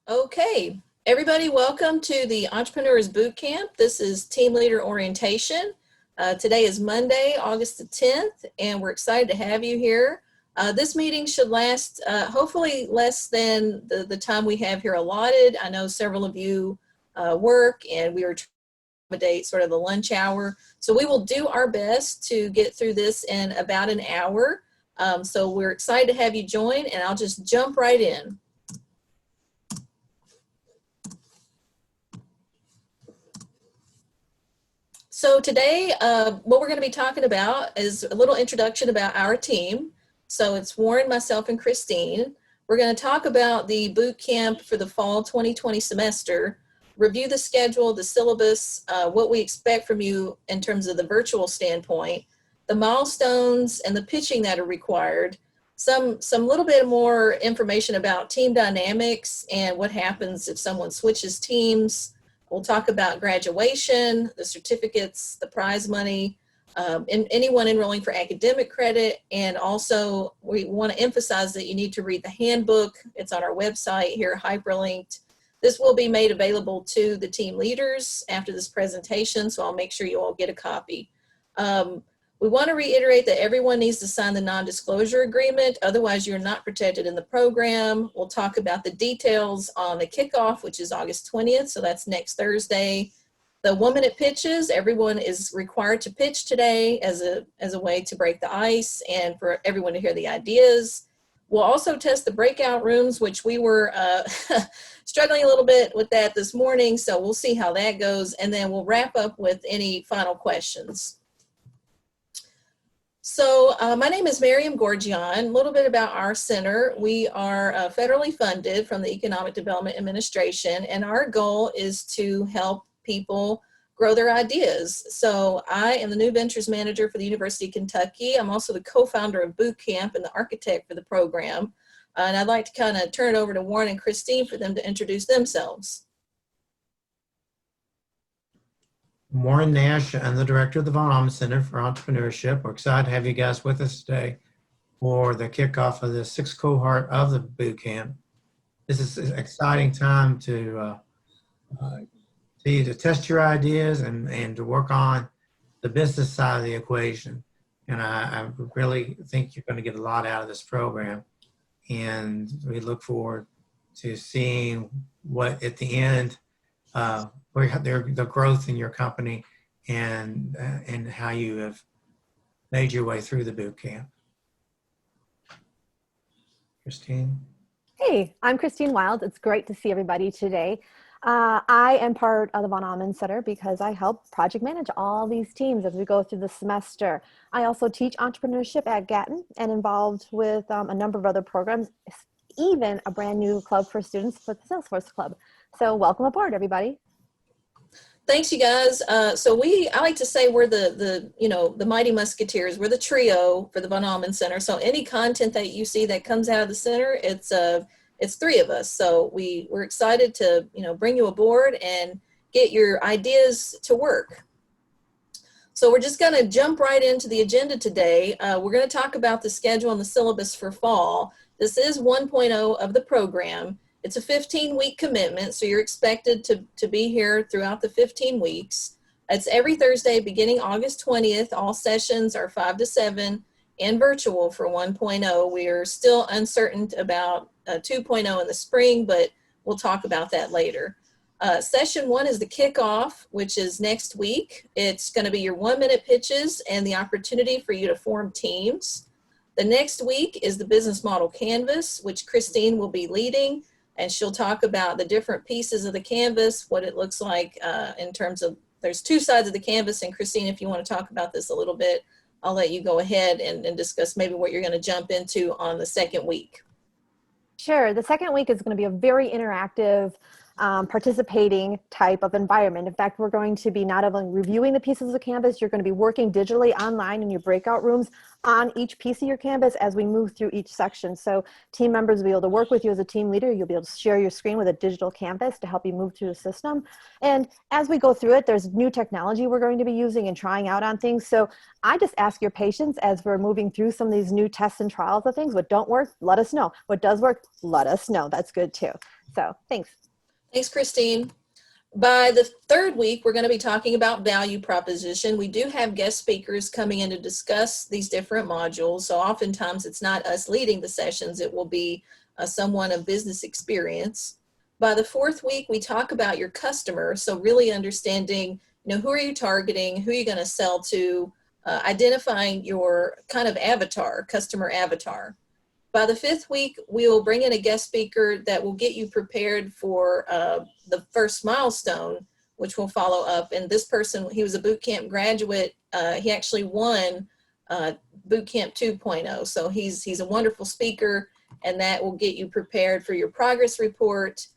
Okay, everybody, welcome to the Entrepreneurs Bootcamp. This is Team Leader Orientation. Today is Monday, August the 10th, and we're excited to have you here. This meeting should last hopefully less than the time we have here allotted. I know several of you work, and we are trying to accommodate sort of the lunch hour. So we will do our best to get through this in about an hour. So we're excited to have you join, and I'll just jump right in. So today, what we're going to be talking about is a little introduction about our team. So it's Warren, myself, and Christine. We're going to talk about the boot camp for the fall 2020 semester, review the schedule, the syllabus, what we expect from you in terms of the virtual standpoint, the milestones and the pitching that are required, some little bit more information about team dynamics and what happens if someone switches teams. We'll talk about graduation, the certificates, the prize money, and anyone enrolling for academic credit. And also, we want to emphasize that you need to read the handbook. It's on our website here, hyperlinked. This will be made available to the team leaders after this presentation, so I'll make sure you all get a copy. We want to reiterate that everyone needs to sign the non-disclosure agreement, otherwise you're not protected in the program. We'll talk about the details on the kickoff, which is August 20th, so that's next Thursday. The 1 minute pitches, everyone is required to pitch today as a way to break the ice and for everyone to hear the ideas. We'll also test the breakout rooms, which we were struggling a little bit with that this morning, so we'll see how that goes, and then we'll wrap up with any final questions. So my name is Miriam Gorgian. A little bit about our center. We are federally funded from the Economic Development Administration, and our goal is to help people grow their ideas. So I am the new ventures manager for the University of Kentucky. I'm also the co-founder of Bootcamp and the architect for the program. And I'd like to kind of turn it over to Warren and Christine for them to introduce themselves. Warren Nash, I'm the director of the Allmen Center for Entrepreneurship. We're excited to have you guys with us today for the kickoff of the 6th cohort of the boot camp. This is an exciting time to test your ideas and to work on the business side of the equation. And I really think you're going to get a lot out of this program. And we look forward to seeing what at the end the growth in your company and how you have made your way through the boot camp. Christine? Hey, I'm Christine Wild. It's great to see everybody today. I am part of the Allmen Center because I help project manage all these teams as we go through the semester. I also teach entrepreneurship at Gatton and involved with a number of other programs, even a brand new club for students for the Salesforce Club. So welcome aboard, everybody. Thanks, you guys. So I like to say we're the Mighty Musketeers. We're the trio for the Allmen Center. So any content that you see that comes out of the center, it's three of us. So we're excited to bring you aboard and get your ideas to work. So we're just going to jump right into the agenda today. We're going to talk about the schedule and the syllabus for fall. This is 1.0 of the program. It's a 15-week commitment, so you're expected to be here throughout the 15 weeks. It's every Thursday beginning August 20th. All sessions are 5 to 7 and virtual for 1.0. We are still uncertain about 2.0 in the spring, but we'll talk about that later. Session 1 is the kickoff, which is next week. It's going to be your 1 minute pitches and the opportunity for you to form teams. The next week is the business model canvas, which Christine will be leading. And she'll talk about the different pieces of the canvas, what it looks like in terms of, there's two sides of the canvas. And Christine, if you want to talk about this a little bit, I'll let you go ahead and discuss maybe what you're going to jump into on the second week. Sure. The second week is going to be a very interactive participating type of environment. In fact, we're going to be not only reviewing the pieces of canvas, you're going to be working digitally online in your breakout rooms on each piece of your canvas as we move through each section. So team members will be able to work with you as a team leader. You'll be able to share your screen with a digital canvas to help you move through the system. And as we go through it, there's new technology we're going to be using and trying out on things. So I just ask your patience as we're moving through some of these new tests and trials of things. What don't work, let us know. What does work, let us know. That's good too. So thanks. Thanks, Christine. By the third week, we're going to be talking about value proposition. We do have guest speakers coming in to discuss these different modules. So oftentimes it's not us leading the sessions. It will be someone of business experience. By the fourth week, we talk about your customer. So really understanding, who are you targeting? Who are you going to sell to? Identifying your kind of avatar, customer avatar. By the fifth week, we'll bring in a guest speaker that will get you prepared for the first milestone, which will follow up. And this person, he was a bootcamp graduate. He actually won Bootcamp 2.0. So he's a wonderful speaker, and that will get you prepared for your progress report,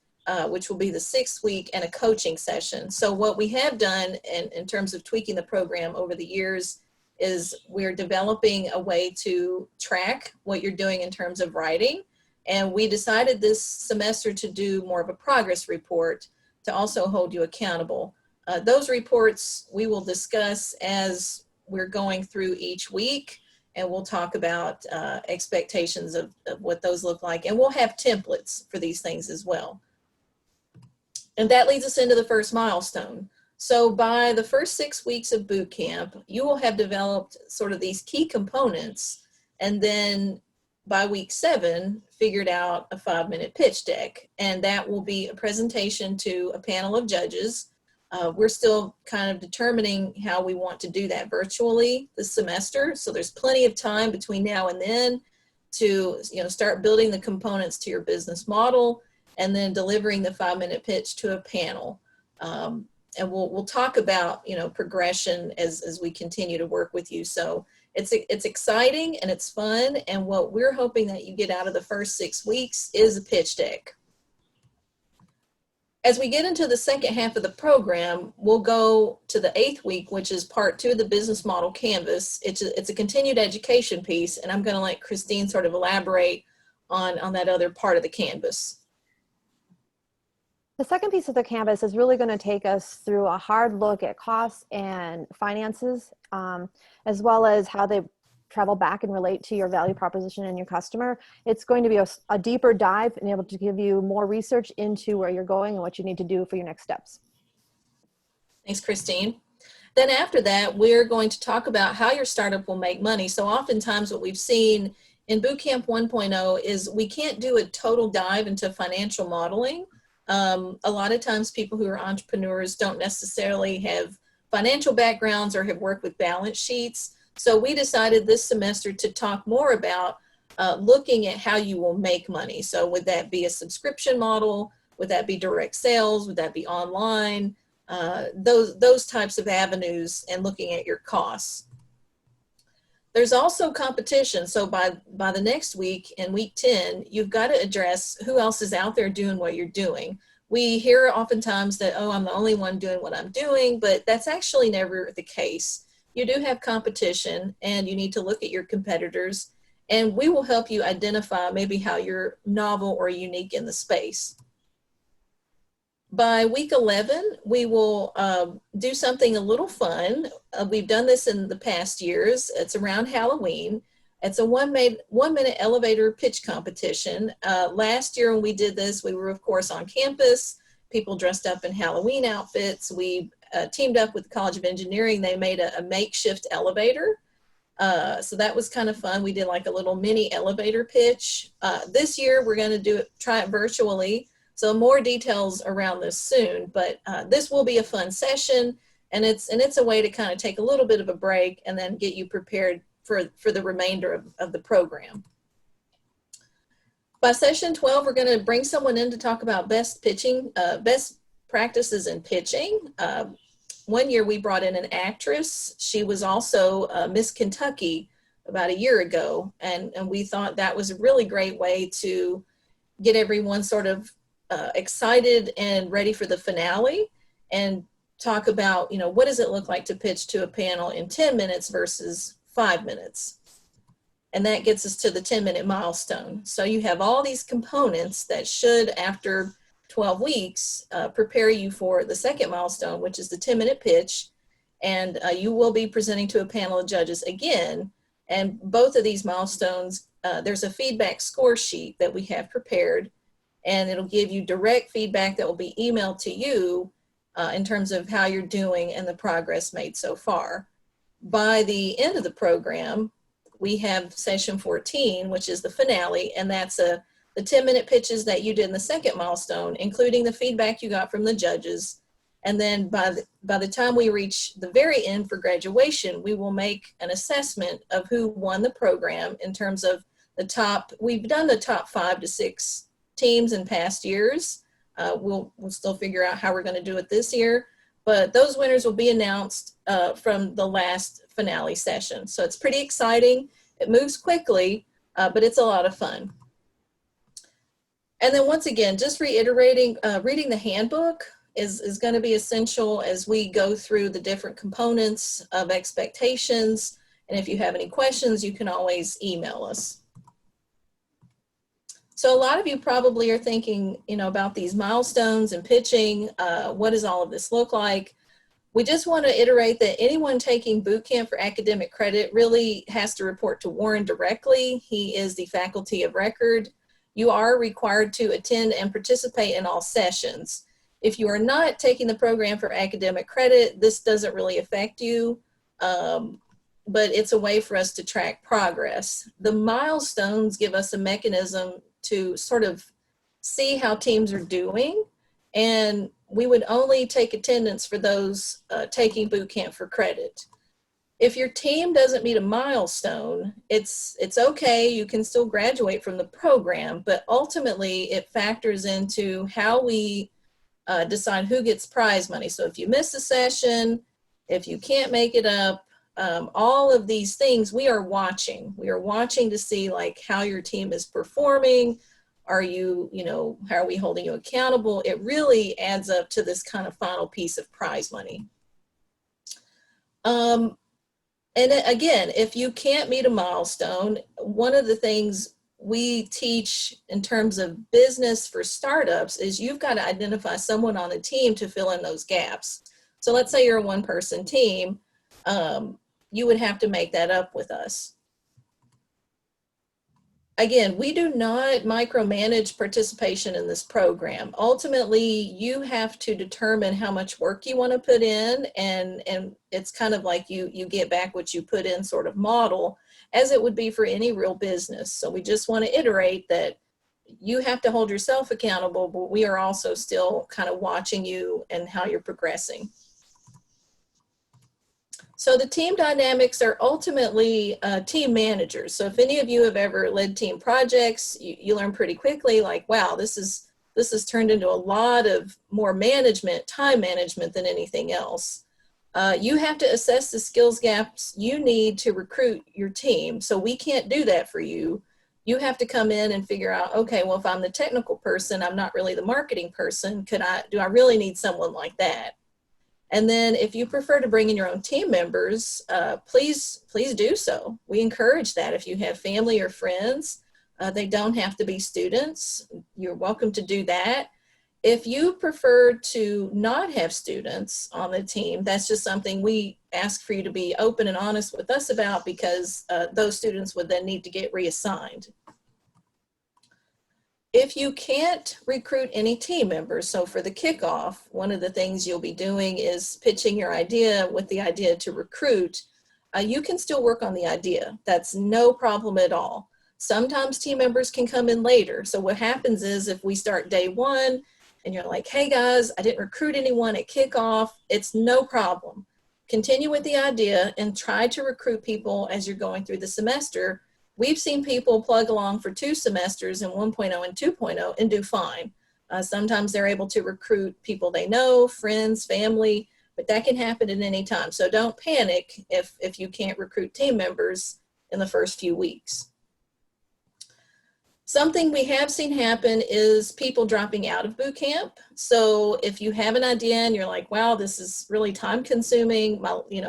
which will be the 6th week, and a coaching session. So what we have done in terms of tweaking the program over the years is we're developing a way to track what you're doing in terms of writing. And we decided this semester to do more of a progress report to also hold you accountable. Those reports we will discuss as we're going through each week, and we'll talk about expectations of what those look like. And we'll have templates for these things as well. And that leads us into the first milestone. So by the first 6 weeks of boot camp, you will have developed sort of these key components, and then by week 7, figured out a 5-minute pitch deck. And that will be a presentation to a panel of judges. We're still kind of determining how we want to do that virtually this semester. So there's plenty of time between now and then to start building the components to your business model, and then delivering the 5-minute pitch to a panel. And we'll talk about progression as we continue to work with you. So it's exciting and it's fun. And what we're hoping that you get out of the first 6 weeks is a pitch deck. As we get into the second half of the program, we'll go to the 8th week, which is part 2 of the business model canvas. It's a continued education piece, and I'm going to let Christine sort of elaborate on that other part of the canvas. The second piece of the canvas is really going to take us through a hard look at costs and finances, as well as how they travel back and relate to your value proposition and your customer. It's going to be a deeper dive and able to give you more research into where you're going and what you need to do for your next steps. Thanks, Christine. Then after that, we're going to talk about how your startup will make money. So oftentimes what we've seen in Bootcamp 1.0 is we can't do a total dive into financial modeling. A lot of times people who are entrepreneurs don't necessarily have financial backgrounds or have worked with balance sheets. So we decided this semester to talk more about looking at how you will make money. So would that be a subscription model? Would that be direct sales? Would that be online? Those types of avenues, and looking at your costs. There's also competition. So by the next week, in week 10, you've got to address who else is out there doing what you're doing. We hear oftentimes that, oh, I'm the only one doing what I'm doing, but that's actually never the case. You do have competition, and you need to look at your competitors, and we will help you identify maybe how you're novel or unique in the space. By week 11, we will do something a little fun. We've done this in the past years. It's around Halloween. It's a one-minute elevator pitch competition. Last year when we did this, we were, of course, on campus. People dressed up in Halloween outfits. We teamed up with the College of Engineering. They made a makeshift elevator. So that was kind of fun. We did like a little mini elevator pitch. This year, we're going to try it virtually. So more details around this soon, but this will be a fun session, and it's a way to kind of take a little bit of a break and then get you prepared for the remainder of the program. By session 12, we're going to bring someone in to talk about best practices in pitching. One year we brought in an actress. She was also Miss Kentucky about a year ago, and we thought that was a really great way to get everyone sort of excited and ready for the finale and talk about, what does it look like to pitch to a panel in 10 minutes versus 5 minutes. And that gets us to the 10-minute milestone. So you have all these components that should, after 12 weeks, prepare you for the second milestone, which is the 10-minute pitch. And you will be presenting to a panel of judges again. And both of these milestones, there's a feedback score sheet that we have prepared, and it'll give you direct feedback that will be emailed to you in terms of how you're doing and the progress made so far. By the end of the program, we have session 14, which is the finale, and that's the 10-minute pitches that you did in the second milestone, including the feedback you got from the judges. And then by the time we reach the very end for graduation, we will make an assessment of who won the program in terms of we've done the top 5 to 6 teams in past years. We'll still figure out how we're going to do it this year, but those winners will be announced from the last finale session. So it's pretty exciting. It moves quickly, but it's a lot of fun. And then once again, just reiterating, reading the handbook is going to be essential as we go through the different components of expectations. And if you have any questions, you can always email us. So a lot of you probably are thinking, about these milestones and pitching. What does all of this look like? We just want to iterate that anyone taking bootcamp for academic credit really has to report to Warren directly. He is the faculty of record. You are required to attend and participate in all sessions. If you are not taking the program for academic credit, this doesn't really affect you, but it's a way for us to track progress. The milestones give us a mechanism to sort of see how teams are doing, and we would only take attendance for those taking bootcamp for credit. If your team doesn't meet a milestone, it's okay, you can still graduate from the program, but ultimately it factors into how we decide who gets prize money. So if you miss a session, if you can't make it up, all of these things we are watching. We are watching to see like how your team is performing. Are you, how are we holding you accountable? It really adds up to this kind of final piece of prize money. And again, if you can't meet a milestone, one of the things we teach in terms of business for startups is you've got to identify someone on the team to fill in those gaps. So let's say you're a one-person team, you would have to make that up with us. Again, we do not micromanage participation in this program. Ultimately, you have to determine how much work you want to put in, and it's kind of like you get back what you put in sort of model, as it would be for any real business. So we just want to iterate that you have to hold yourself accountable, but we are also still kind of watching you and how you're progressing. So the team dynamics are ultimately team managers. So if any of you have ever led team projects, you learn pretty quickly like, wow, this has turned into a lot of more management, time management than anything else. You have to assess the skills gaps you need to recruit your team. So we can't do that for you. You have to come in and figure out, okay, well, if I'm the technical person, I'm not really the marketing person. Do I really need someone like that? And then if you prefer to bring in your own team members, please do so. We encourage that. If you have family or friends, they don't have to be students. You're welcome to do that. If you prefer to not have students on the team, that's just something we ask for you to be open and honest with us about, because those students would then need to get reassigned. If you can't recruit any team members, so for the kickoff, one of the things you'll be doing is pitching your idea with the idea to recruit. You can still work on the idea. That's no problem at all. Sometimes team members can come in later. So what happens is if we start day one and you're like, hey guys, I didn't recruit anyone at kickoff, it's no problem. Continue with the idea and try to recruit people as you're going through the semester. We've seen people plug along for 2 semesters in 1.0 and 2.0 and do fine. Sometimes they're able to recruit people they know, friends, family, but that can happen at any time. So don't panic if you can't recruit team members in the first few weeks. Something we have seen happen is people dropping out of boot camp. So if you have an idea and you're like, wow, this is really time consuming,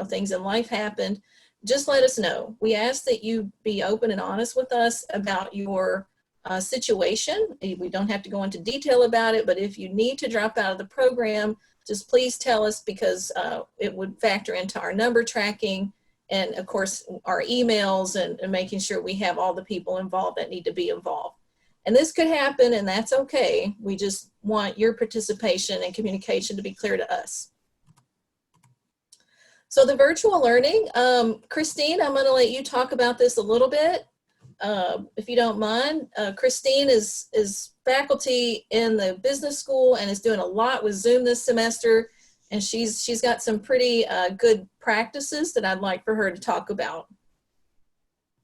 things in life happened, just let us know. We ask that you be open and honest with us about your situation. We don't have to go into detail about it, but if you need to drop out of the program, just please tell us, because it would factor into our number tracking and, of course, our emails and making sure we have all the people involved that need to be involved. And this could happen, and that's okay. We just want your participation and communication to be clear to us. So the virtual learning, Christine, I'm going to let you talk about this a little bit, if you don't mind. Christine is faculty in the business school and is doing a lot with Zoom this semester. And she's got some pretty good practices that I'd like for her to talk about.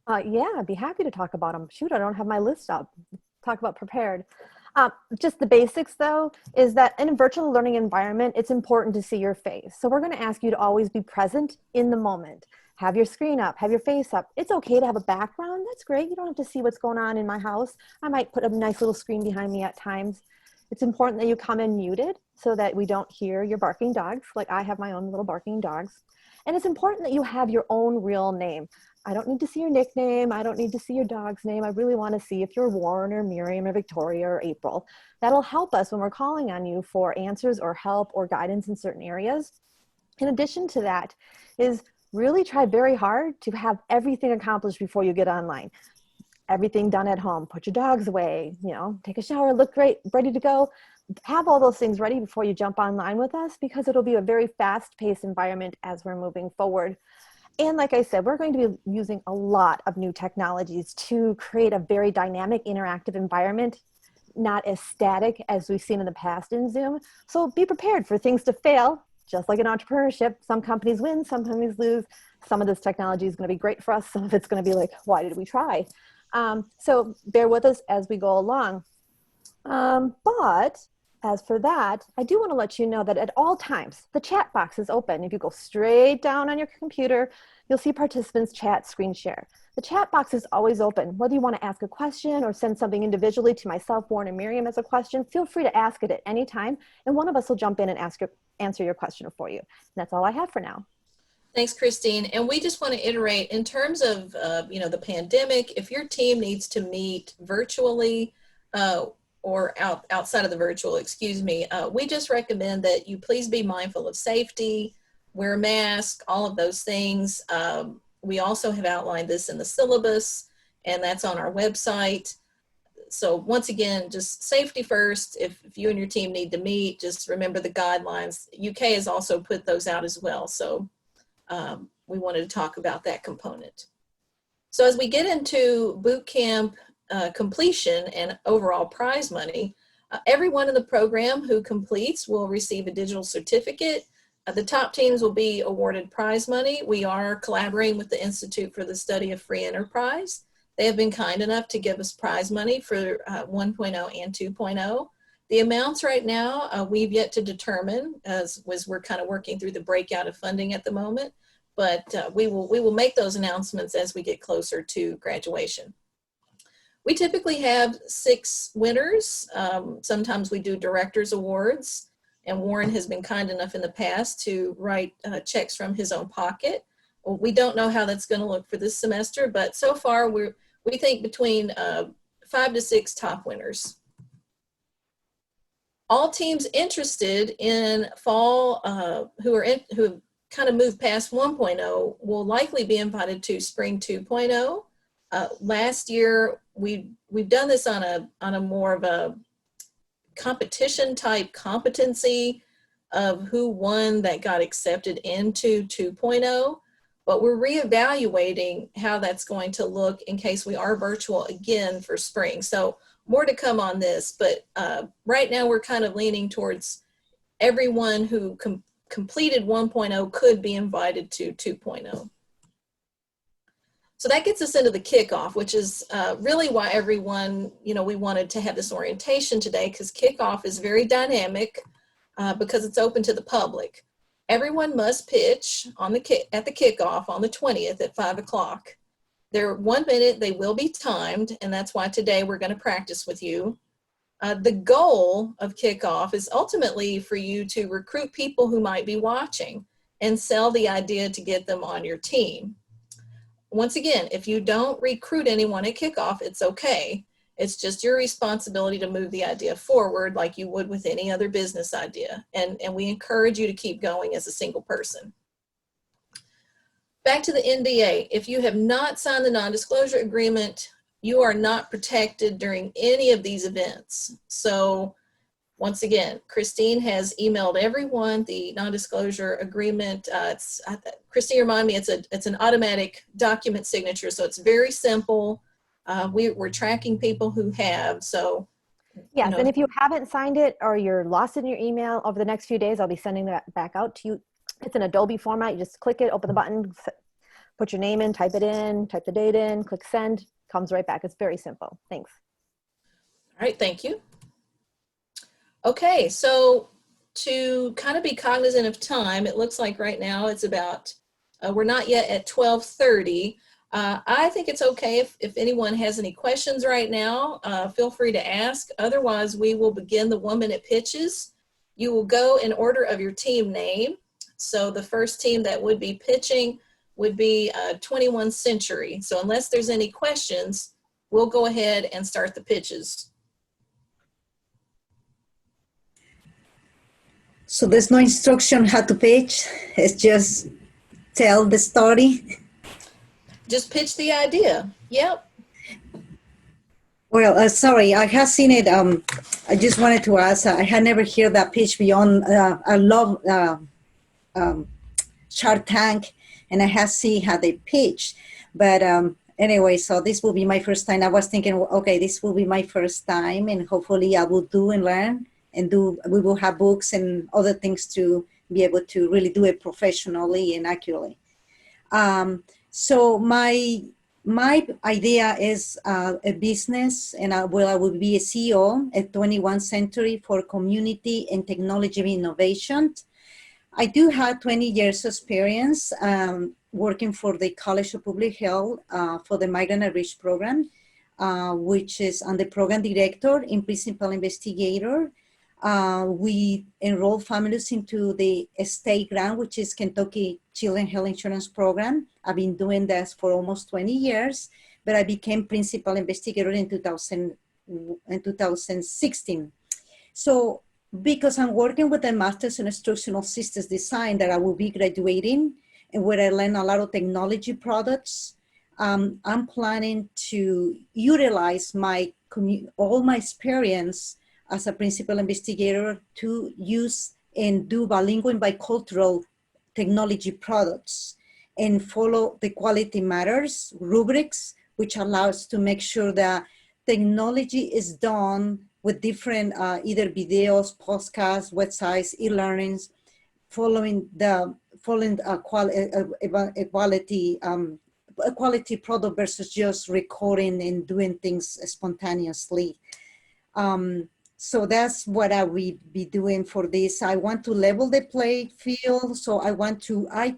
Yeah, I'd be happy to talk about them. Shoot, I don't have my list up. Talk about prepared. Just the basics, though, is that in a virtual learning environment, it's important to see your face. So we're going to ask you to always be present in the moment. Have your screen up, have your face up. It's okay to have a background. That's great. You don't have to see what's going on in my house. I might put a nice little screen behind me at times. It's important that you come in muted so that we don't hear your barking dogs. Like I have my own little barking dogs. And it's important that you have your own real name. I don't need to see your nickname. I don't need to see your dog's name. I really want to see if you're Warren or Miriam or Victoria or April. That'll help us when we're calling on you for answers or help or guidance in certain areas. In addition to that is really try very hard to have everything accomplished before you get online. Everything done at home. Put your dogs away, take a shower, look great, ready to go. Have all those things ready before you jump online with us, because it'll be a very fast-paced environment as we're moving forward. And like I said, we're going to be using a lot of new technologies to create a very dynamic, interactive environment, not as static as we've seen in the past in Zoom. So be prepared for things to fail, just like in entrepreneurship. Some companies win, some companies lose. Some of this technology is going to be great for us. Some of it's going to be like, why did we try? So bear with us as we go along. But as for that, I do want to let you know that at all times, the chat box is open. If you go straight down on your computer, you'll see participants chat screen share. The chat box is always open. Whether you want to ask a question or send something individually to myself, Warren, and Miriam as a question, feel free to ask it at any time, and one of us will jump in and answer your question for you. And that's all I have for now. Thanks, Christine. And we just want to iterate in terms of, the pandemic. If your team needs to meet virtually or outside of the virtual, we just recommend that you please be mindful of safety, wear a mask, all of those things. We also have outlined this in the syllabus, and that's on our website. So once again, just safety first. If you and your team need to meet, just remember the guidelines. UK has also put those out as well. So we wanted to talk about that component. So as we get into boot camp completion and overall prize money, everyone in the program who completes will receive a digital certificate. The top teams will be awarded prize money. We are collaborating with the Institute for the Study of Free Enterprise. They have been kind enough to give us prize money for 1.0 and 2.0. The amounts right now, we've yet to determine, as we're kind of working through the breakout of funding at the moment, but we will make those announcements as we get closer to graduation. We typically have 6 winners. Sometimes we do director's awards, and Warren has been kind enough in the past to write checks from his own pocket. We don't know how that's going to look for this semester, but so far we think between 5 to 6 top winners. All teams interested in fall who kind of moved past 1.0 will likely be invited to spring 2.0. Last year we've done this on a more of a competition type competency of who won that got accepted into 2.0, but we're reevaluating how that's going to look in case we are virtual again for spring. So more to come on this, but right now we're kind of leaning towards everyone who completed 1.0 could be invited to 2.0. So that gets us into the kickoff, which is really why everyone, we wanted to have this orientation today, because kickoff is very dynamic because it's open to the public. Everyone must pitch at the kickoff on the 20th at 5 o'clock. They're 1 minute, they will be timed, and that's why today we're going to practice with you. The goal of kickoff is ultimately for you to recruit people who might be watching and sell the idea to get them on your team. Once again, if you don't recruit anyone at kickoff, it's okay. It's just your responsibility to move the idea forward like you would with any other business idea. And we encourage you to keep going as a single person. Back to the NDA. If you have not signed the non-disclosure agreement, you are not protected during any of these events. So once again, Christine has emailed everyone the non-disclosure agreement. Christine, remind me, it's an automatic document signature, so it's very simple. We're tracking people who have, so. Yes, and if you haven't signed it or you're lost in your email over the next few days, I'll be sending that back out to you. It's an Adobe format. You just click it, open the button, put your name in, type it in, type the date in, click send, comes right back. It's very simple. Thanks. All right, thank you. Okay, so to kind of be cognizant of time, it looks like right now it's about, we're not yet at 12:30. I think it's okay if anyone has any questions right now, feel free to ask. Otherwise, we will begin the 1-minute pitches. You will go in order of your team name. So the first team that would be pitching would be 21 Century. So unless there's any questions, we'll go ahead and start the pitches. So there's no instruction how to pitch. It's just tell the story. Just pitch the idea. Yep. Well, sorry, I have seen it. I just wanted to ask. I had never heard that pitch beyond. I love Shark Tank, and I have seen how they pitch. But anyway, so this will be my first time. I was thinking, okay, this will be my first time, and hopefully I will do and learn and do. We will have books and other things to be able to really do it professionally and accurately. So my idea is a business, and I will be a CEO at 21 Century for community and technology innovation. I do have 20 years experience working for the College of Public Health for the Migrant and Rich Program, which is I'm the program director and principal investigator. We enroll families into the state grant, which is Kentucky Children Health Insurance Program. I've been doing this for almost 20 years, but I became principal investigator in 2016. So because I'm working with a master's in instructional systems design that I will be graduating and where I learn a lot of technology products, I'm planning to utilize all my experience as a principal investigator to use and do bilingual and bicultural technology products and follow the quality matters rubrics, which allows to make sure that technology is done with different either videos, podcasts, websites, e-learnings, following a quality product versus just recording and doing things spontaneously. So that's what I will be doing for this. I want to level the playing field. So I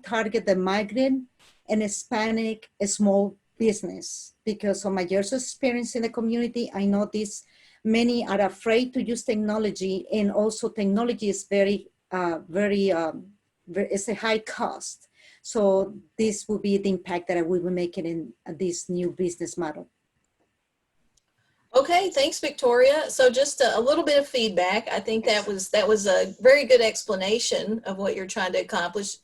target the migrant and Hispanic small business because of my years of experience in the community. I know many are afraid to use technology, and also technology is it's a high cost. So this will be the impact that I will be making in this new business model. Okay, thanks, Victoria. So just a little bit of feedback. I think that was a very good explanation of what you're trying to accomplish.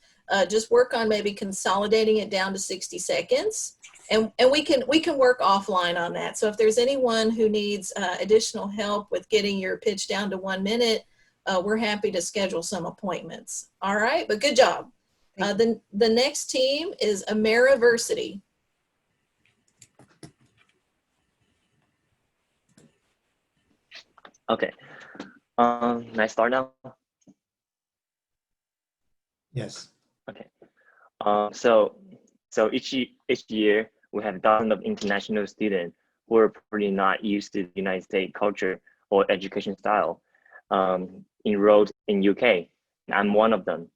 Just work on maybe consolidating it down to 60 seconds, and we can work offline on that. So if there's anyone who needs additional help with getting your pitch down to 1 minute, we're happy to schedule some appointments. All right, but good job. The next team is Ameriversity. Okay. Can I start now? Yes. Okay. So each year we have dozens of international students who are probably not used to the United States culture or education style enrolled in UK. I'm one of them.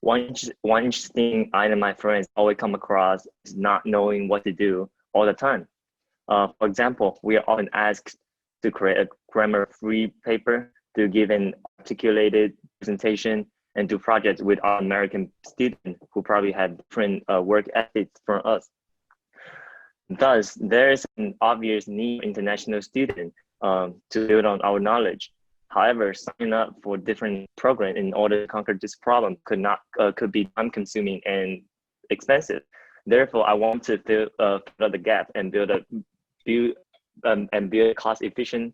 One interesting item my friends always come across is not knowing what to do all the time. For example, we are often asked to create a grammar-free paper, to give an articulated presentation, and do projects with our American students who probably have different work ethics from us. Thus, there is an obvious need for international students to build on our knowledge. However, signing up for different programs in order to conquer this problem could be time-consuming and expensive. Therefore, I want to fill the gap and build a cost-efficient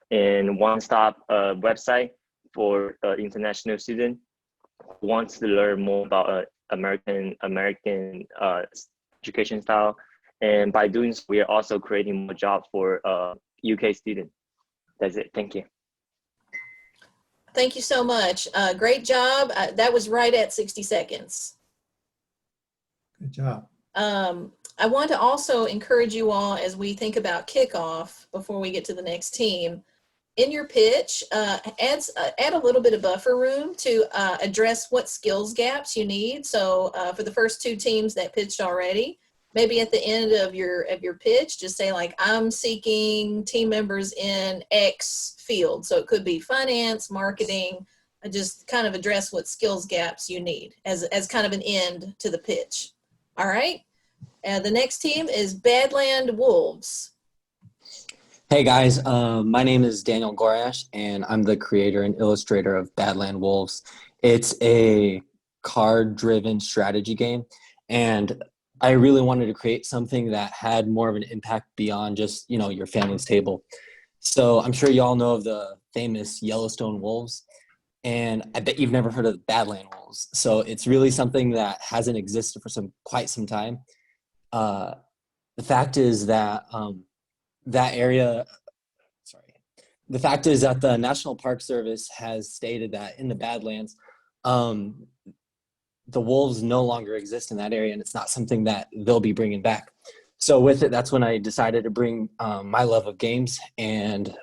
and one-stop website for international students who wants to learn more about American education style. And by doing so, we are also creating more jobs for UK students. That's it. Thank you. Thank you so much. Great job. That was right at 60 seconds. Good job. I want to also encourage you all as we think about kickoff before we get to the next team. In your pitch, add a little bit of buffer room to address what skills gaps you need. So for the first two teams that pitched already, maybe at the end of your pitch, just say like, I'm seeking team members in X field. So it could be finance, marketing, just kind of address what skills gaps you need as kind of an end to the pitch. All right. The next team is Badland Wolves. Hey guys, my name is Daniel Gorash, and I'm the creator and illustrator of Badland Wolves. It's a card-driven strategy game, and I really wanted to create something that had more of an impact beyond just, your family's table. So I'm sure you all know of the famous Yellowstone wolves, and I bet you've never heard of the Badland Wolves. So it's really something that hasn't existed for quite some time. The fact is that the National Park Service has stated that in the Badlands, the wolves no longer exist in that area, and it's not something that they'll be bringing back. So with it, that's when I decided to bring my love of games and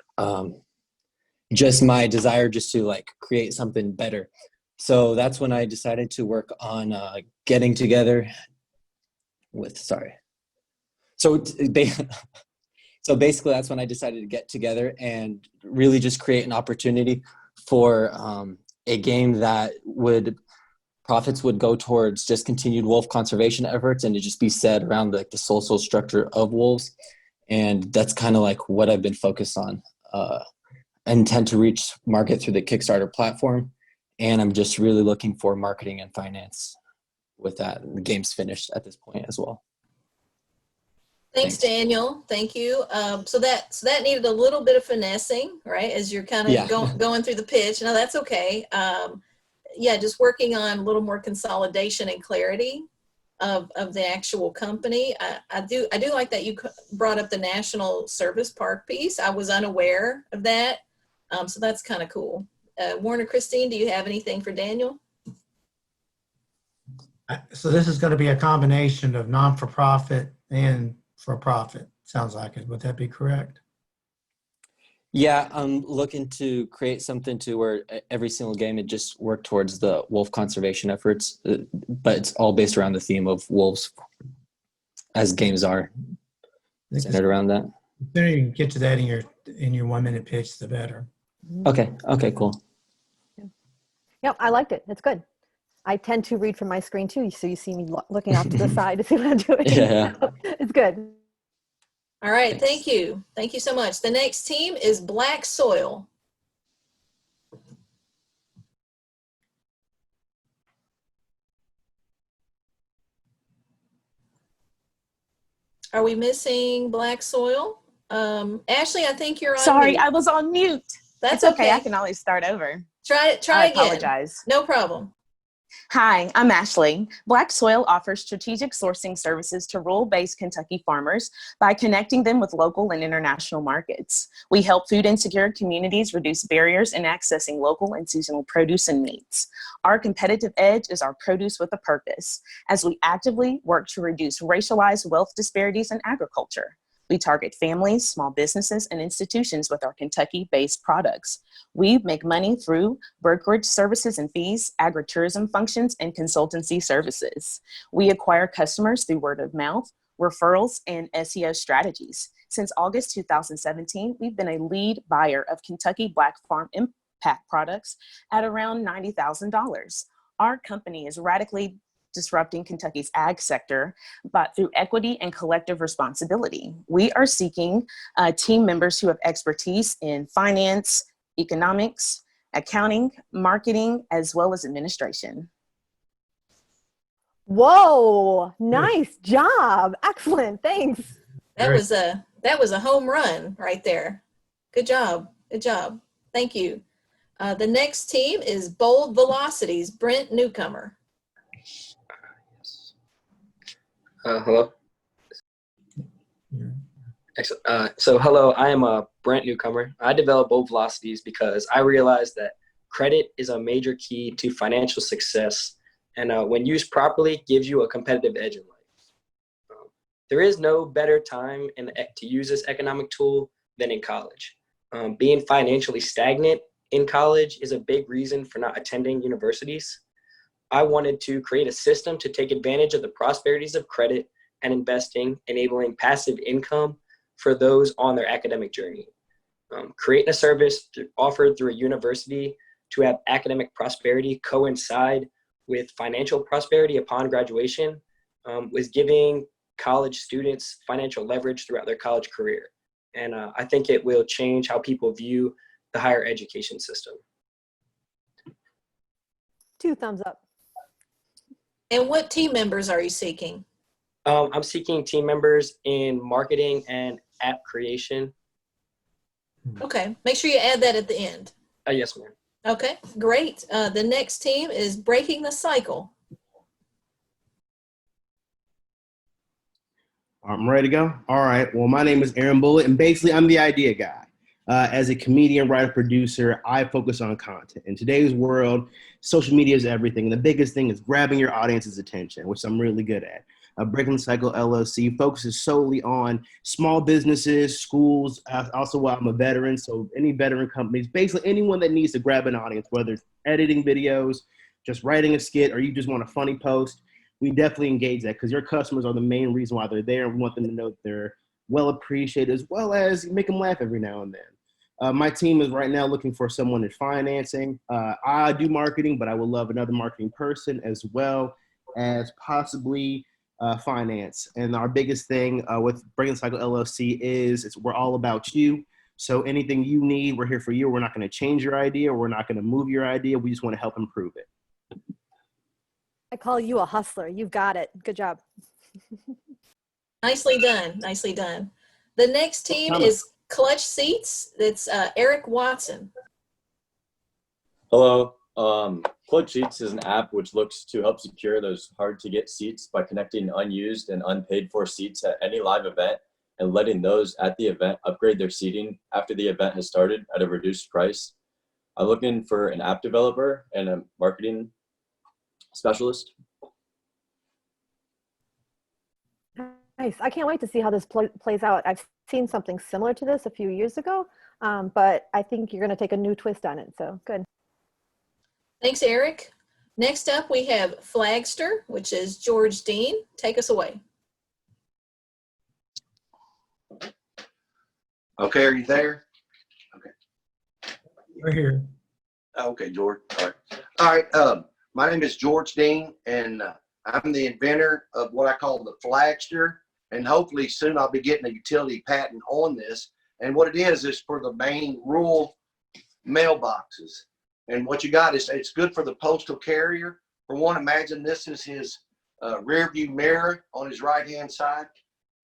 just my desire just to create something better. So that's when I decided to work on getting together with, So basically that's when I decided to get together and really just create an opportunity for a game that profits would go towards just continued wolf conservation efforts and to just be set around the social structure of wolves. And that's kind of what I've been focused on. I intend to reach market through the Kickstarter platform. And I'm just really looking for marketing and finance with that. The game's finished at this point as well. Thanks, Daniel. Thank you. So that needed a little bit of finessing, right? As you're kind of going through the pitch. No, that's okay. Just working on a little more consolidation and clarity of the actual company. I do like that you brought up the National Service Park piece. I was unaware of that. So that's kind of cool. Warren or Christine, do you have anything for Daniel? So this is going to be a combination of non-for-profit and for-profit, sounds like it. Would that be correct? Yeah, I'm looking to create something to where every single game it just work towards the wolf conservation efforts, but it's all based around the theme of wolves, as games are centered around that. The sooner you can get to that in your 1 minute pitch, the better. Okay, cool. Yep, I liked it. It's good. I tend to read from my screen too, so you see me looking off to the side to see what I'm doing. Yeah. So it's good. All right, thank you. Thank you so much. The next team is Black Soil. Are we missing Black Soil? Ashley, I think you're on Sorry, mute. I was on mute. That's it's okay. okay. I can always start over. Try again. I apologize. No problem. Hi, I'm Ashley. Black Soil offers strategic sourcing services to rural-based Kentucky farmers by connecting them with local and international markets. We help food insecure communities reduce barriers in accessing local and seasonal produce and meats. Our competitive edge is our produce with a purpose, as we actively work to reduce racialized wealth disparities in agriculture. We target families, small businesses, and institutions with our Kentucky-based products. We make money through brokerage services and fees, agritourism functions, and consultancy services. We acquire customers through word of mouth, referrals, and SEO strategies. Since August 2017, we've been a lead buyer of Kentucky Black Farm Impact products at around $90,000. Our company is radically disrupting Kentucky's ag sector, but through equity and collective responsibility. We are seeking team members who have expertise in finance, economics, accounting, marketing, as well as administration. Whoa, nice job. Excellent, thanks. That was a home run right there. Good job. Good job. Thank you. The next team is Bold Velocities, Brent Newcomer. Hello. Yeah. Excellent. So hello, I am a Brent Newcomer. I developed Bold Velocities because I realized that credit is a major key to financial success, and when used properly, gives you a competitive edge in life. There is no better time to use this economic tool than in college. Being financially stagnant in college is a big reason for not attending universities. I wanted to create a system to take advantage of the prosperities of credit and investing, enabling passive income for those on their academic journey. Creating a service offered through a university to have academic prosperity coincide with financial prosperity upon graduation was giving college students financial leverage throughout their college career. And I think it will change how people view the higher education system. 2 thumbs up. And what team members are you seeking? I'm seeking team members in marketing and app creation. Okay, make sure you add that at the end. Yes, ma'am. Okay, great. The next team is Breaking the Cycle. I'm ready to go. All right. Well, my name is Aaron Bullitt, and basically I'm the idea guy. As a comedian, writer, producer, I focus on content. In today's world, social media is everything. And the biggest thing is grabbing your audience's attention, which I'm really good at. Breaking the Cycle LLC focuses solely on small businesses, schools. Also, while I'm a veteran, so any veteran companies, basically anyone that needs to grab an audience, whether it's editing videos, just writing a skit, or you just want a funny post, we definitely engage that because your customers are the main reason why they're there. We want them to know that they're well appreciated, as well as make them laugh every now and then. My team is right now looking for someone in financing. I do marketing, but I would love another marketing person as well as possibly finance. And our biggest thing with Breaking the Cycle LLC is we're all about you. So anything you need, we're here for you. We're not going to change your idea. We're not going to move your idea. We just want to help improve it. I call you a hustler. You've got it. Good job. Nicely done. Nicely done. The next team is Clutch Seats. That's Eric Watson. Hello. Clutch Seats is an app which looks to help secure those hard to get seats by connecting unused and unpaid for seats at any live event and letting those at the event upgrade their seating after the event has started at a reduced price. I'm looking for an app developer and a marketing specialist. Nice. I can't wait to see how this plays out. I've seen something similar to this a few years ago, but I think you're going to take a new twist on it. So good. Thanks, Eric. Next up, we have Flagster, which is George Dean. Take us away. Okay, are you there? Okay. We're here. Okay, George. All right. My name is George Dean, and I'm the inventor of what I call the Flagster. And hopefully soon I'll be getting a utility patent on this. And what it is for the main rural mailboxes. And what you got is it's good for the postal carrier. For one, imagine this is his rear view mirror on his right hand side.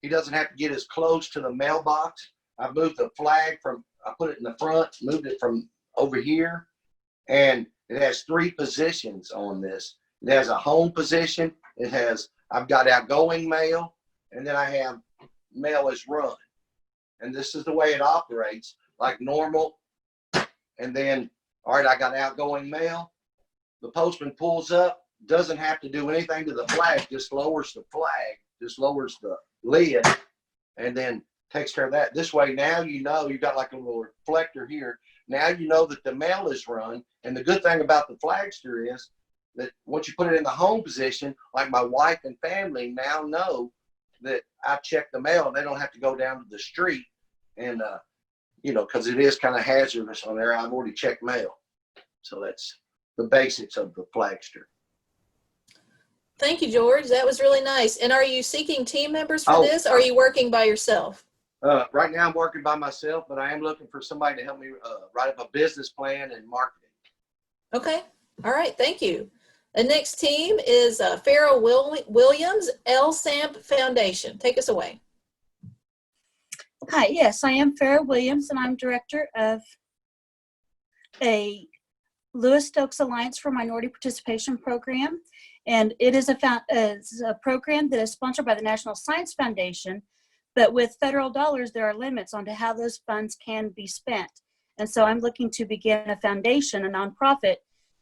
He doesn't have to get as close to the mailbox. I moved the flag I put it in the front, moved it from over here. And it has 3 positions on this. It has a home position. I've got outgoing mail, and then I have mail as run. And this is the way it operates, like normal. And then, all right, I got outgoing mail. The postman pulls up, doesn't have to do anything to the flag, just lowers the flag, just lowers the lid, and then takes care of that. This way, now you know you got like a little reflector here. Now you know that the mail is run. And the good thing about the flagster is that once you put it in the home position, like my wife and family now know that I check the mail and they don't have to go down to the street and, you know, because it is kind of hazardous on there. I've already checked mail. So that's the basics of the flagster. Thank you, George. That was really nice. And are you seeking team members for Oh, this, or are you working by yourself? Right now I'm working by myself, but I am looking for somebody to help me write up a business plan and marketing. Okay. All right. Thank you. The next team is Farrah Williams, LSAMP Foundation. Take us away. Hi, yes, I am Farrah Williams, and I'm director of a Lewis Stokes Alliance for Minority Participation Program. And it is a program that is sponsored by the National Science Foundation, but with federal dollars, there are limits on to how those funds can be spent. And so I'm looking to begin a foundation, a nonprofit,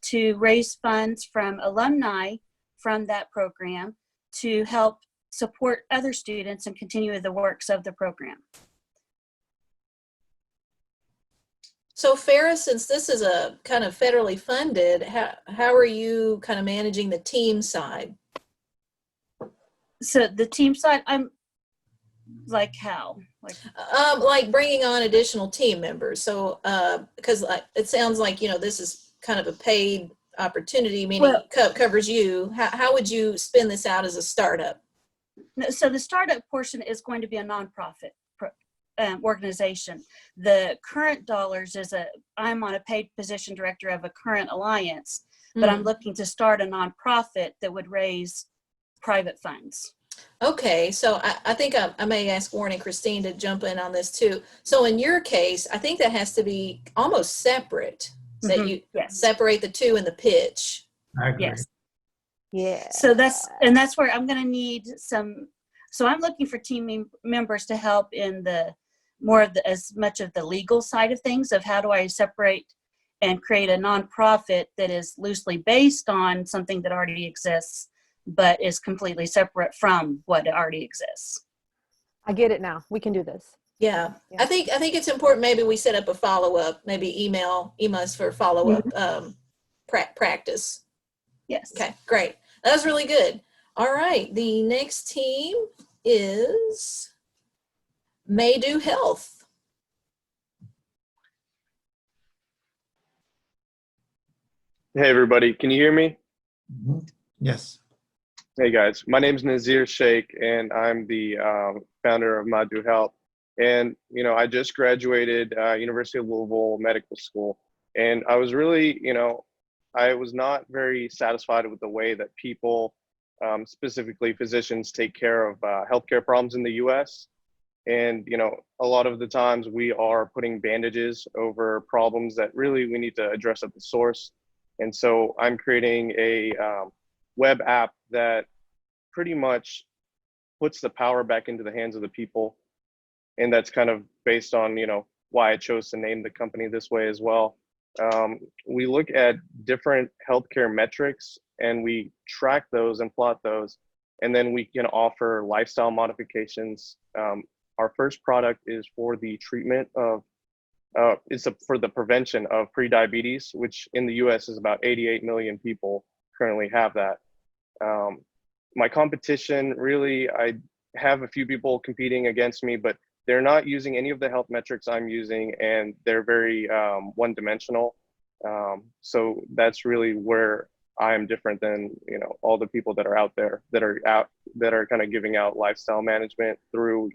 to raise funds from alumni from that program to help support other students and continue the works of the program. So Farrah, since this is a kind of federally funded, how are you kind of managing the team side? So the team side, I'm like how? Like bringing on additional team members. So because it sounds like, you know, this is kind of a paid opportunity, meaning covers you. How would you spin this out as a startup? So the startup portion is going to be a nonprofit organization. The current dollars is I'm on a paid position director of a current alliance, but I'm looking to start a nonprofit that would raise private funds. Okay, so I think I may ask Warren and Christine to jump in on this too. So in your case, I think that has to be almost separate, that you separate the two in the pitch. I agree. Yes. Yeah. So that's where I'm going to need some. So I'm looking for team members to help in the more of as much of the legal side of things, of how do I separate and create a nonprofit that is loosely based on something that already exists, but is completely separate from what already exists. I get it now. We can do this. Yeah. I think it's important. Maybe we set up a follow-up, maybe email us for follow-up practice. Yes. Okay, great. That was really good. All right. The next team is Maydo Health. Hey, everybody. Can you hear me? Yes. Hey, guys. My name is Nazir Sheikh, and I'm the founder of Maydo Health. And, you know, I just graduated University of Louisville Medical School. And I was really, I was not very satisfied with the way that people, specifically physicians, take care of healthcare problems in the U.S. And, a lot of the times we are putting bandages over problems that really we need to address at the source. And so I'm creating a web app that pretty much puts the power back into the hands of the people. And that's kind of based on, why I chose to name the company this way as well. We look at different healthcare metrics and we track those and plot those, and then we can offer lifestyle modifications. Our first product is for the treatment of, for the prevention of prediabetes, which in the US is about 88 million people currently have that. My competition, really, I have a few people competing against me, but they're not using any of the health metrics I'm using, and they're very one-dimensional. So that's really where I am different than all the people that are out there that are kind of giving out lifestyle management through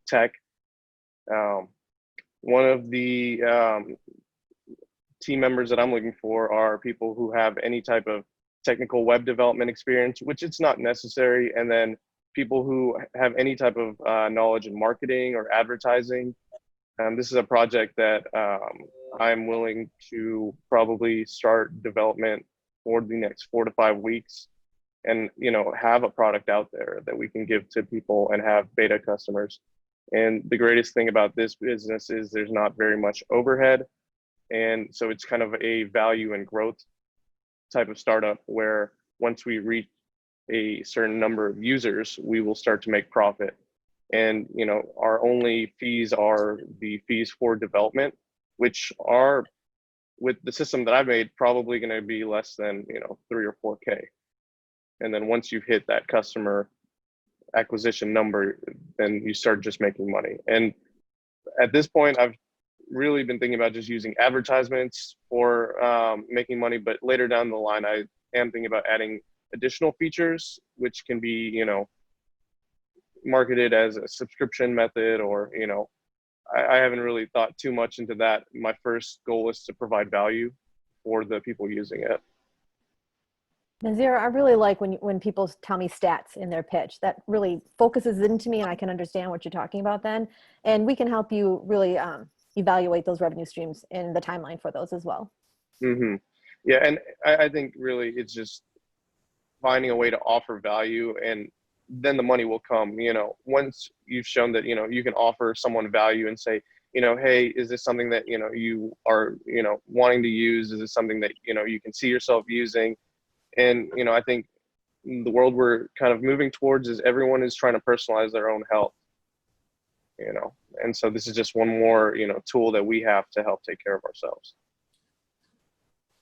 tech. One of the team members that I'm looking for are people who have any type of technical web development experience, which it's not necessary, and then people who have any type of knowledge in marketing or advertising. This is a project that I'm willing to probably start development for the next 4 to 5 weeks, and have a product out there that we can give to people and have beta customers. And the greatest thing about this business is there's not very much overhead, and so it's kind of a value and growth type of startup where once we reach a certain number of users, we will start to make profit. And, you know, our only fees are the fees for development, which are, with the system that I've made, probably going to be less than, you know, 3 or 4K. And then once you hit that customer acquisition number, then you start just making money. And at this point, I've really been thinking about just using advertisements for making money. But later down the line, I am thinking about adding additional features, which can be, you know, marketed as a subscription method, or, you know, I haven't really thought too much into that. My first goal is to provide value for the people using it. Nazir, I really like when people tell me stats in their pitch. That really focuses into me and I can understand what you're talking about then. And we can help you really evaluate those revenue streams and the timeline for those as well. Mm-hmm. Yeah, and I think really it's just finding a way to offer value, and then the money will come. You know, once you've shown that, you know, you can offer someone value and say, you know, hey, is this something that, you know, you are, you know, wanting to use? Is this something that, you know, you can see yourself using? And, you know, I think the world we're kind of moving towards is everyone is trying to personalize their own health, you know, and so this is just one more, you know, tool that we have to help take care of ourselves.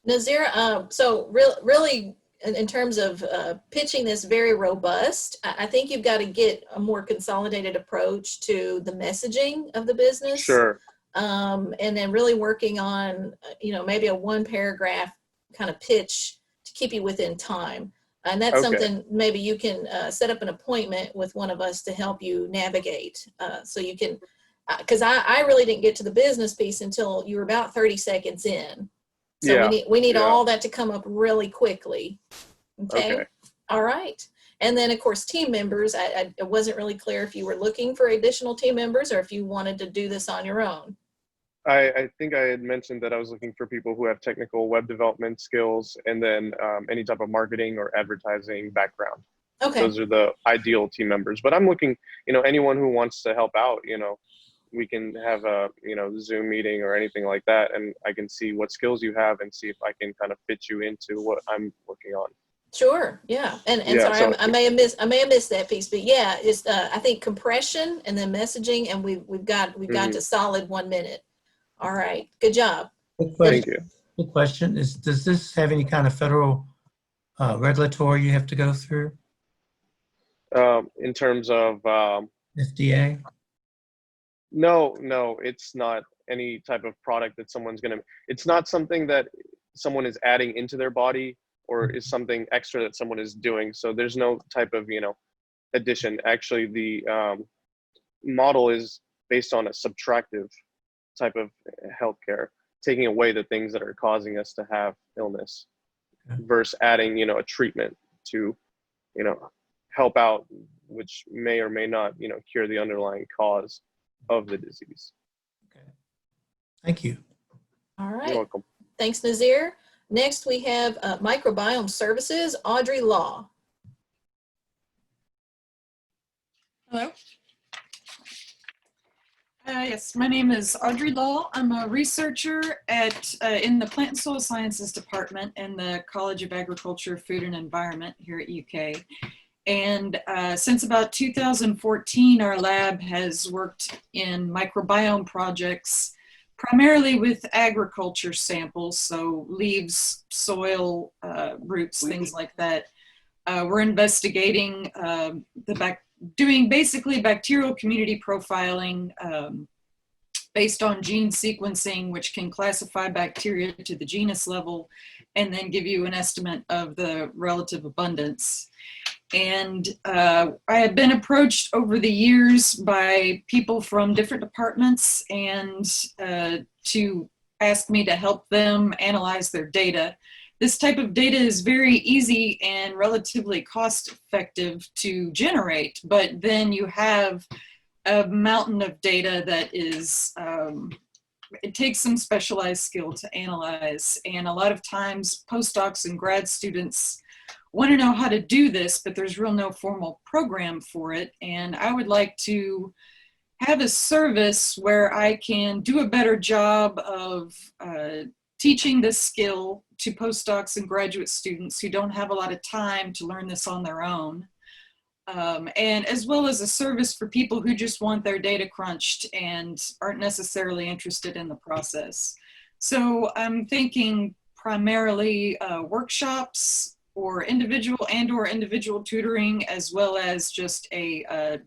Nazir, so really, in terms of pitching this very robust, I think you've got to get a more consolidated approach to the messaging of the business. Sure. And then really working on, you know, maybe a 1-paragraph kind of pitch to keep you within time. And that's something maybe you can set up an appointment with one of us to help you navigate. So you can, because I really didn't get to the business piece until you were about 30 seconds in. So yeah, we need all that to come up really quickly. Okay. All right. And then of course, team members, it wasn't really clear if you were looking for additional team members or if you wanted to do this on your own. I think I had mentioned that I was looking for people who have technical web development skills, and then any type of marketing or advertising background. Okay. Those are the ideal team members. But I'm looking, you know, anyone who wants to help out, you know, we can have a, you know, Zoom meeting or anything like that, and I can see what skills you have and see if I can kind of fit you into what I'm working on. Sure. Yeah. And sorry, so, I may have missed that piece, but yeah, it's I think compression and then messaging, and we've got to solid 1 minute. All right. Good job. Thank you. Good question is, does this have any kind of federal regulatory you have to go through? In terms of FDA? No, it's not any type of product that it's not something that someone is adding into their body or is something extra that someone is doing. So there's no type of, you know, addition. Actually, the model is based on a subtractive type of healthcare, taking away the things that are causing us to have illness versus adding, you know, a treatment to, you know, help out, which may or may not, you know, cure the underlying cause of the disease. Okay. Thank you. All right. You're welcome. Thanks, Nazir. Next, we have Microbiome Services, Audrey Law. Hello. Yes, my name is Audrey Law. I'm a researcher at in the Plant and Soil Sciences Department in the College of Agriculture, Food and Environment here at UK. And since about 2014, our lab has worked in microbiome projects, primarily with agriculture samples, so leaves, soil, roots, things like that. We're investigating doing basically bacterial community profiling based on gene sequencing, which can classify bacteria to the genus level and then give you an estimate of the relative abundance. And I have been approached over the years by people from different departments and to ask me to help them analyze their data. This type of data is very easy and relatively cost effective to generate, but then you have a mountain of data that is, it takes some specialized skill to analyze. And a lot of times postdocs and grad students want to know how to do this, but there's no formal program for it. And I would like to have a service where I can do a better job of teaching this skill to postdocs and graduate students who don't have a lot of time to learn this on their own. and as well as a service for people who just want their data crunched and aren't necessarily interested in the process. So I'm thinking primarily workshops or individual tutoring, as well as just a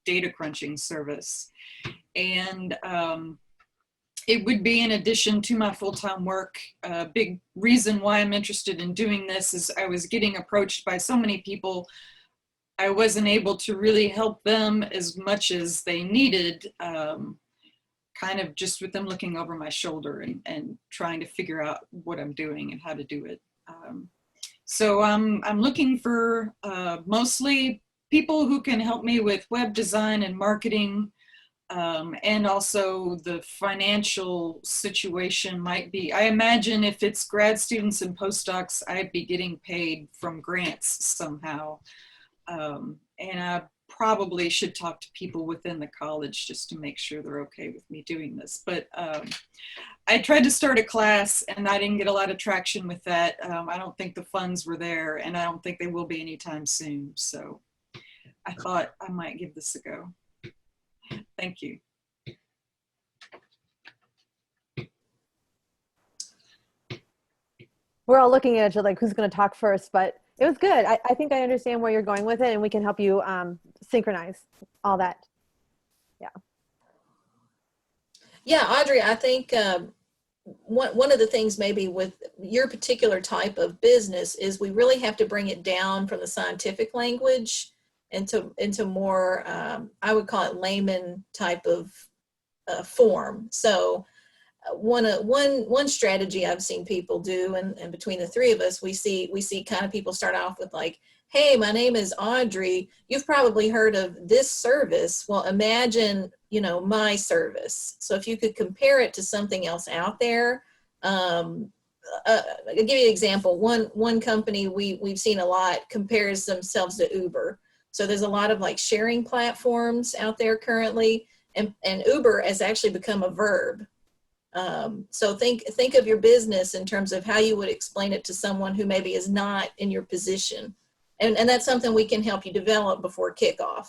data crunching service. And it would be in addition to my full-time work. A big reason why I'm interested in doing this is I was getting approached by so many people. I wasn't able to really help them as much as they needed, kind of just with them looking over my shoulder and trying to figure out what I'm doing and how to do it. So I'm looking for mostly people who can help me with web design and marketing, and also the financial situation might be, I imagine if it's grad students and postdocs, I'd be getting paid from grants somehow. And I probably should talk to people within the college just to make sure they're okay with me doing this. But I tried to start a class and I didn't get a lot of traction with that. I don't think the funds were there, and I don't think they will be anytime soon. So I thought I might give this a go. Thank you. We're all looking at each other like, who's going to talk first? But it was good. I think I understand where you're going with it, and we can help you synchronize all that. Yeah. Yeah, Audrey, I think one of the things maybe with your particular type of business is we really have to bring it down from the scientific language into more, I would call it layman type of form. So one strategy I've seen people do, and between the three of us, we see kind of people start off with like, hey, my name is Audrey. You've probably heard of this service. Well, imagine, my service. So if you could compare it to something else out there, I'll give you an example. One company we've seen a lot compares themselves to Uber. So there's a lot of like sharing platforms out there currently, and Uber has actually become a verb. So think of your business in terms of how you would explain it to someone who maybe is not in your position. And that's something we can help you develop before kickoff.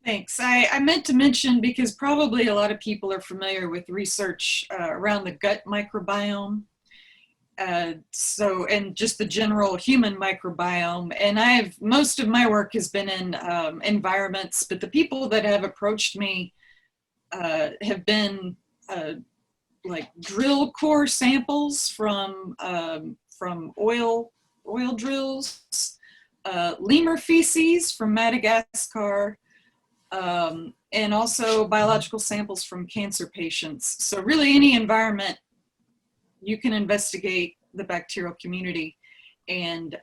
Thanks. I meant to mention, because probably a lot of people are familiar with research around the gut microbiome. And just the general human microbiome. And most of my work has been in environments, but the people that have approached me have been like drill core samples from oil drills, lemur feces from Madagascar, and also biological samples from cancer patients. So really any environment, you can investigate the bacterial community, and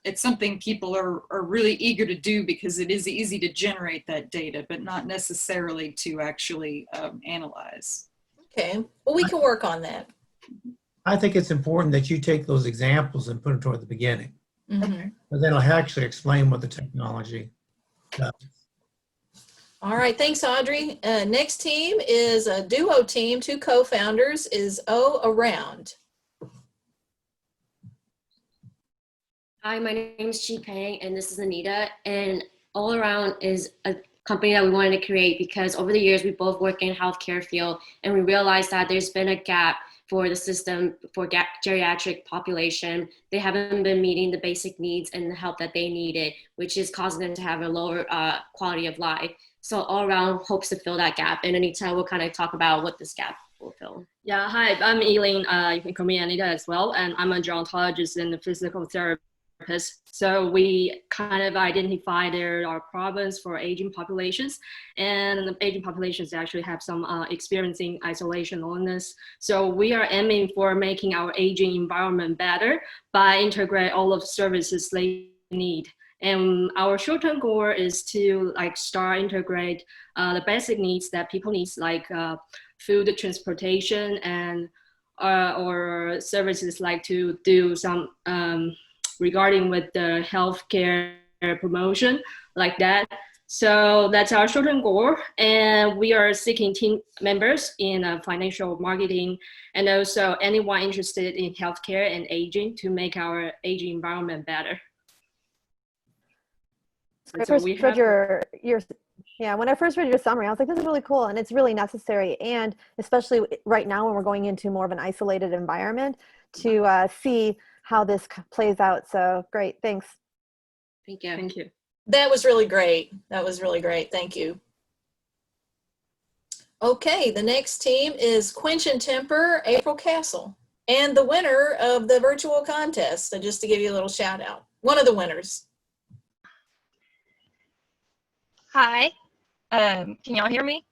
it's something people are really eager to do because it is easy to generate that data, but not necessarily to actually analyze. Okay, well, we can work on that. I think it's important that you take those examples and put them toward the beginning. Mm-hmm. But then I'll actually explain what the technology does. All right, thanks, Audrey. Next team is a duo team. Two co-founders is Around. Hi, my name is Chi Peng, and this is Anita. And All Around is a company that we wanted to create because over the years we both work in healthcare field, and we realized that there's been a gap for the system for geriatric population. They haven't been meeting the basic needs and the help that they needed, which is causing them to have a lower quality of life. So All Around hopes to fill that gap, and Anita will kind of talk about what this gap will fill. Yeah, hi, I'm Eileen. You can call me Anita as well, and I'm a gerontologist and a physical therapist. So we kind of identify there are problems for aging populations, and the aging populations actually have some experiencing isolation, loneliness. So we are aiming for making our aging environment better by integrate all of the services they need. And our short-term goal is to start integrate the basic needs that people need, like food, transportation, and or services like to do some regarding with the healthcare promotion like that. So that's our short-term goal, and we are seeking team members in financial marketing and also anyone interested in healthcare and aging to make our aging environment better. When I So first we read have when I first read your summary, I was like, this is really cool, and it's really necessary, and especially right now when we're going into more of an isolated environment to see how this plays out. So great, thanks. Thank you. Thank you. That was really great. That was really great. Thank you. Okay, the next team is Quench and Temper, April Castle, and the winner of the virtual contest. So just to give you a little shout out, one of the winners. Hi. Can y'all hear me?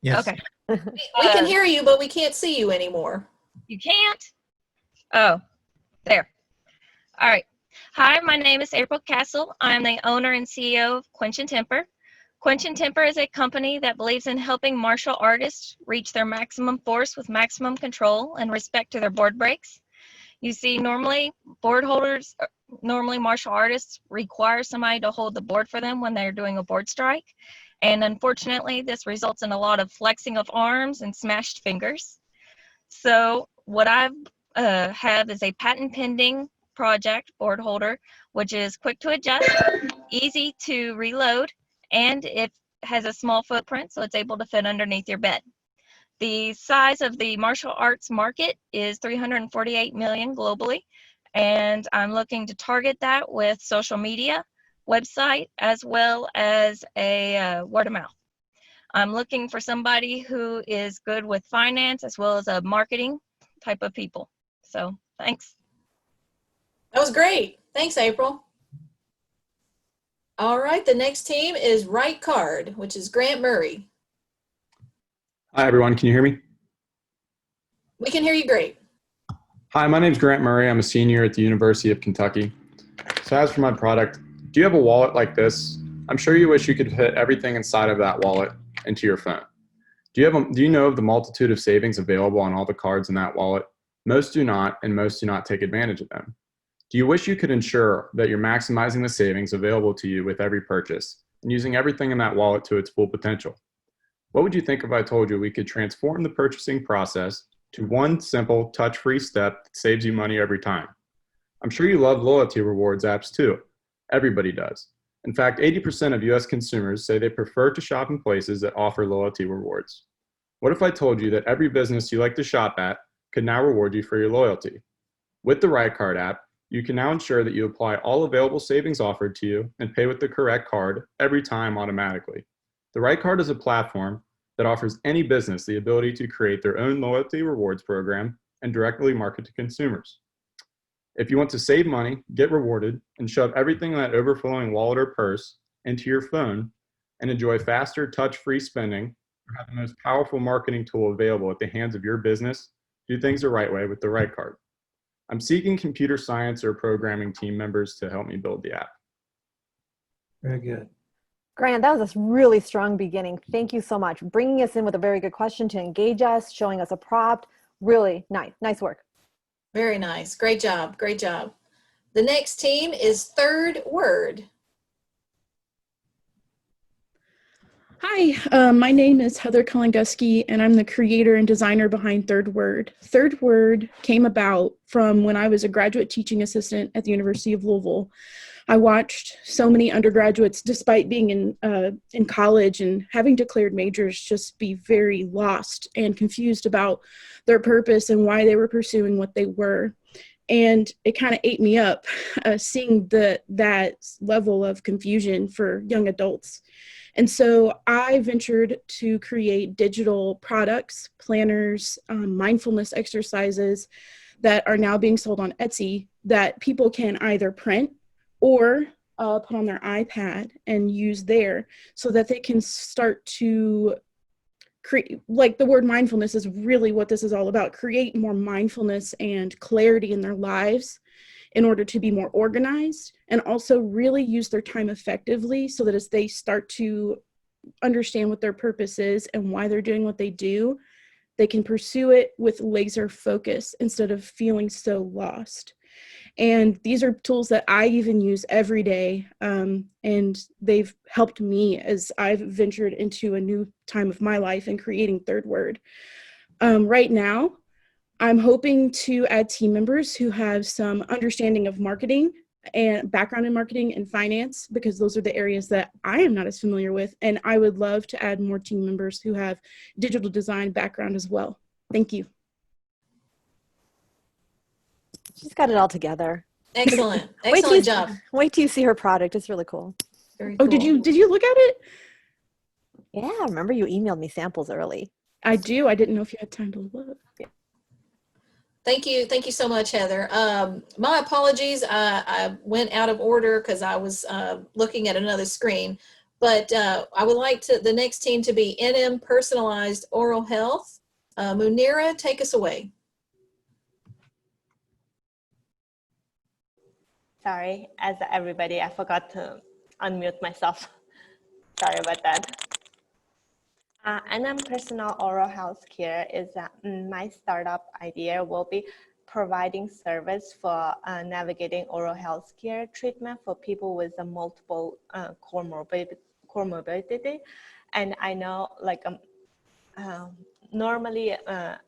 Yes. Okay. We can hear you, but we can't see you anymore. You can't? Oh, there. All right. Hi, my name is April Castle. I'm the owner and CEO of Quench and Temper. Quench and Temper is a company that believes in helping martial artists reach their maximum force with maximum control and respect to their board breaks. You see, normally martial artists require somebody to hold the board for them when they're doing a board strike. And unfortunately, this results in a lot of flexing of arms and smashed fingers. So what I have is a patent pending project board holder, which is quick to adjust, easy to reload, and it has a small footprint, so it's able to fit underneath your bed. The size of the martial arts market is 348 million globally, and I'm looking to target that with social media, website, as well as a word of mouth. I'm looking for somebody who is good with finance as well as a marketing type of people. So thanks. That was great. Thanks, April. All right, the next team is Right Card, which is Grant Murray. Hi, everyone. Can you hear me? We can hear you great. Hi, my name is Grant Murray. I'm a senior at the University of Kentucky. So as for my product, do you have a wallet like this? I'm sure you wish you could fit everything inside of that wallet into your phone. Do you know of the multitude of savings available on all the cards in that wallet? Most do not, and most do not take advantage of them. Do you wish you could ensure that you're maximizing the savings available to you with every purchase and using everything in that wallet to its full potential? What would you think if I told you we could transform the purchasing process to one simple touch-free step that saves you money every time? I'm sure you love loyalty rewards apps too. Everybody does. In fact, 80% of US consumers say they prefer to shop in places that offer loyalty rewards. What if I told you that every business you like to shop at could now reward you for your loyalty? With the Right Card app, you can now ensure that you apply all available savings offered to you and pay with the correct card every time automatically. The Right Card is a platform that offers any business the ability to create their own loyalty rewards program and directly market to consumers. If you want to save money, get rewarded, and shove everything in that overflowing wallet or purse into your phone and enjoy faster, touch-free spending, or have the most powerful marketing tool available at the hands of your business, do things the right way with the Right Card. I'm seeking computer science or programming team members to help me build the app. Very good. Grant, that was a really strong beginning. Thank you so much. Bringing us in with a very good question to engage us, showing us a prompt. Really nice. Nice work. Very nice. Great job. Great job. The next team is Third Word. Hi, my name is Heather Kalinguski, and I'm the creator and designer behind Third Word. Third Word came about from when I was a graduate teaching assistant at the University of Louisville. I watched so many undergraduates, despite being in college and having declared majors, just be very lost and confused about their purpose and why they were pursuing what they were. And it kind of ate me up, seeing that level of confusion for young adults. And so I ventured to create digital products, planners, mindfulness exercises that are now being sold on Etsy that people can either print or put on their iPad and use there so that they can start to create, like the word mindfulness is really what this is all about, create more mindfulness and clarity in their lives in order to be more organized and also really use their time effectively so that as they start to understand what their purpose is and why they're doing what they do, they can pursue it with laser focus instead of feeling so lost. And these are tools that I even use every day, and they've helped me as I've ventured into a new time of my life and creating Third Word. Right now, I'm hoping to add team members who have some understanding of marketing and background in marketing and finance, because those are the areas that I am not as familiar with. And I would love to add more team members who have digital design background as well. Thank you. She's got it all together. Excellent. Excellent job. Wait till you see her product. It's really cool. Very Oh, cool. did you look at it? Yeah, I remember you emailed me samples early. I do. I didn't know if you had time to look. Thank you. Thank you so much, Heather. My apologies. I went out of order because I was looking at another screen. But I would like the next team to be NM Personalized Oral Health. Munira, take us away. Sorry, as everybody, I forgot to unmute myself. Sorry about that. NM Personal Oral Health Care is my startup idea will be providing service for navigating oral health care treatment for people with a multiple comorbidity. And I know like normally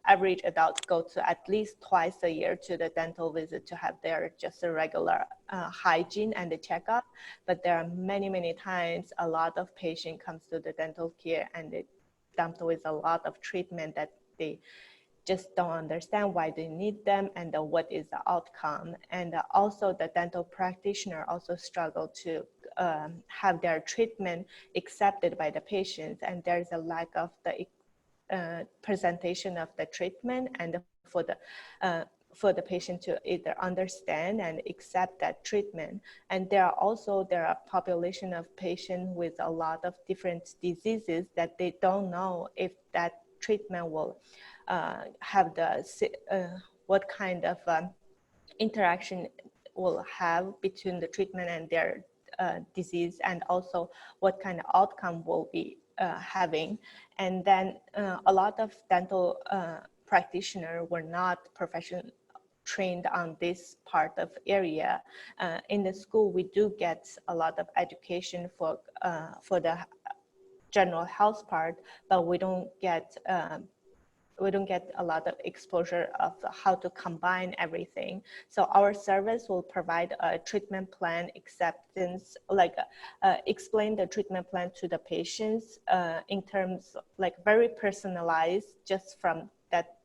average adults go to at least twice a year to the dental visit to have their just a regular hygiene and the checkup. But there are many times a lot of patient comes to the dental care and they dumped with a lot of treatment that they just don't understand why they need them and what is the outcome. And also the dental practitioner also struggle to have their treatment accepted by the patients, and there's a lack of the presentation of the treatment and for the patient to either understand and accept that treatment. And there are population of patients with a lot of different diseases that they don't know if that treatment will have what kind of interaction will have between the treatment and their disease, and also what kind of outcome will be having. And then a lot of dental practitioners were not trained on this part of area. In the school, we do get a lot of education for the general health part, but we don't get a lot of exposure of how to combine everything. So our service will provide a treatment plan acceptance, like explain the treatment plan to the patients in terms like very personalized just from that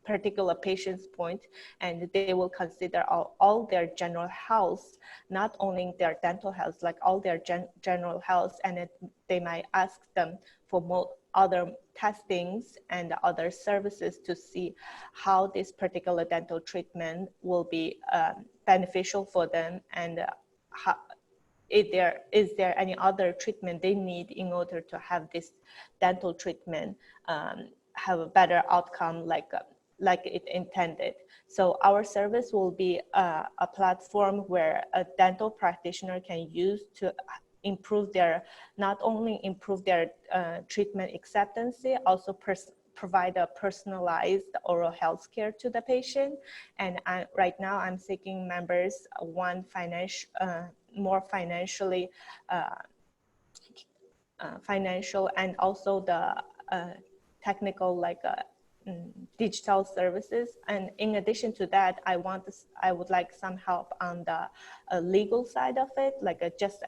particular patient's point, and they will consider all their general health, not only their dental health, like all their general health, and they might ask them for more other testings and other services to see how this particular dental treatment will be beneficial for them, and is there any other treatment they need in order to have this dental treatment have a better outcome like it intended. So our service will be a platform where a dental practitioner can use to not only improve their treatment acceptance, also provide a personalized oral health care to the patient. And right now I'm seeking members, more financial and also the technical, like digital services. And in addition to that, I would like some help on the legal side of it, like just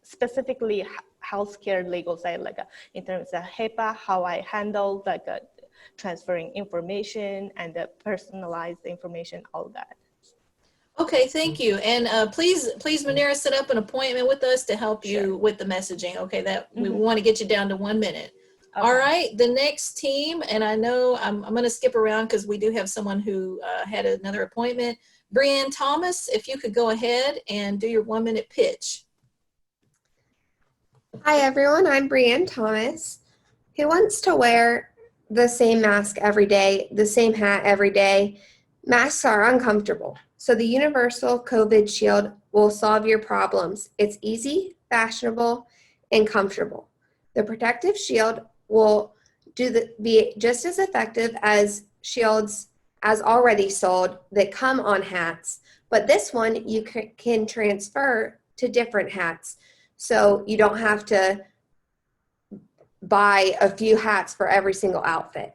specifically healthcare legal side, like in terms of HIPAA, how I handle like transferring information and the personalized information, all that. Okay, thank you. And please, Munira, set up an appointment with us to help you with the messaging. Okay, we want to get you down to 1 minute. Okay. All right, the next team, and I know I'm going to skip around because we do have someone who had another appointment. Brianne Thomas, if you could go ahead and do your 1 minute pitch. Hi everyone, I'm Brianne Thomas. Who wants to wear the same mask every day, the same hat every day? Masks are uncomfortable, so the Universal COVID Shield will solve your problems. It's easy, fashionable, and comfortable. The protective shield will be just as effective as shields as already sold that come on hats, but this one you can transfer to different hats, so you don't have to buy a few hats for every single outfit.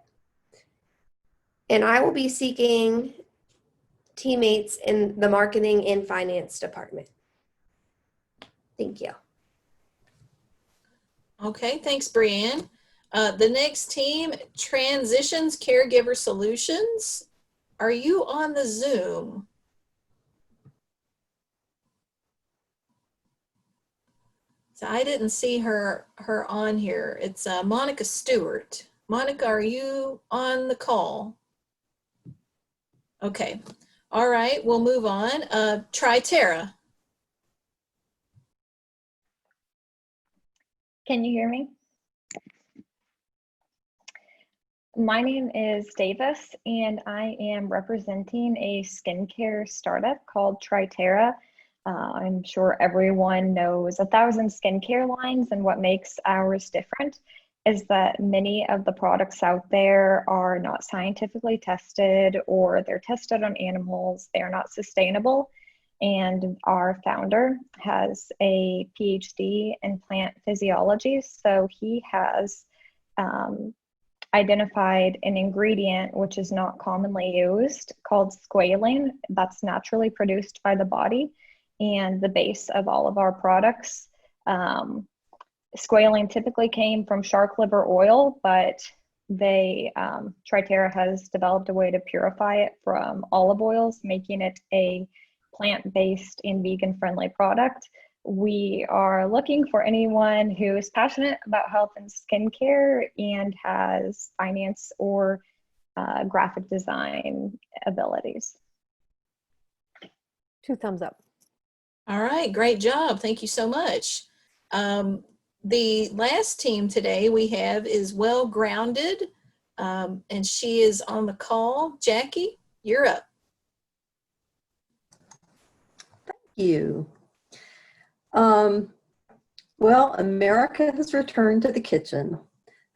And I will be seeking teammates in the marketing and finance department. Thank you. Okay, thanks, Brianne. The next team, Transitions Caregiver Solutions. Are you on the Zoom? So I didn't see her on here. It's Monica Stewart. Monica, are you on the call? Okay. All right, we'll move on. Tritera. Can you hear me? My name is Davis, and I am representing a skincare startup called Tritera. I'm sure everyone knows 1,000 skincare lines, and what makes ours different is that many of the products out there are not scientifically tested, or they're tested on animals. They are not sustainable. And our founder has a PhD in plant physiology, so he has identified an ingredient which is not commonly used called squalene that's naturally produced by the body and the base of all of our products. Squalene typically came from shark liver oil, but Tritera has developed a way to purify it from olive oils, making it a plant-based and vegan-friendly product. We are looking for anyone who is passionate about health and skincare and has finance or graphic design abilities. 2 thumbs up. All right, great job. Thank you so much. The last team today we have is Well Grounded, and she is on the call. Jackie, you're up. You. Well, America has returned to the kitchen.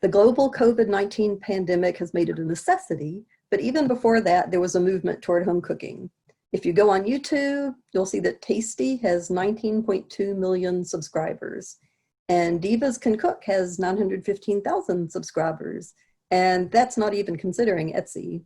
The global COVID-19 pandemic has made it a necessity, but even before that, there was a movement toward home cooking. If you go on YouTube, you'll see that Tasty has 19.2 million subscribers, and Divas Can Cook has 915,000 subscribers, and that's not even considering Etsy.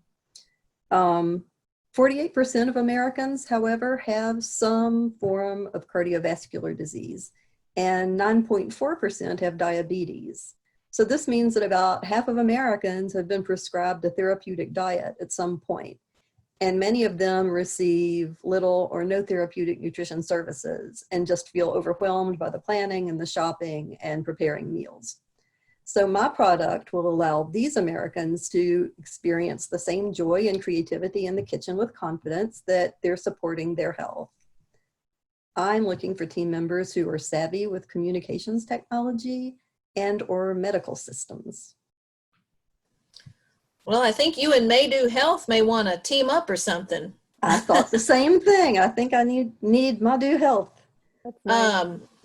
48% of Americans, however, have some form of cardiovascular disease, and 9.4% have diabetes. So this means that about half of Americans have been prescribed a therapeutic diet at some point, and many of them receive little or no therapeutic nutrition services and just feel overwhelmed by the planning and the shopping and preparing meals. So my product will allow these Americans to experience the same joy and creativity in the kitchen with confidence that they're supporting their health. I'm looking for team members who are savvy with communications technology and or medical systems. Well, I think you and Maydo Health may want to team up or something. I thought the same thing. I think I need Maydo Health.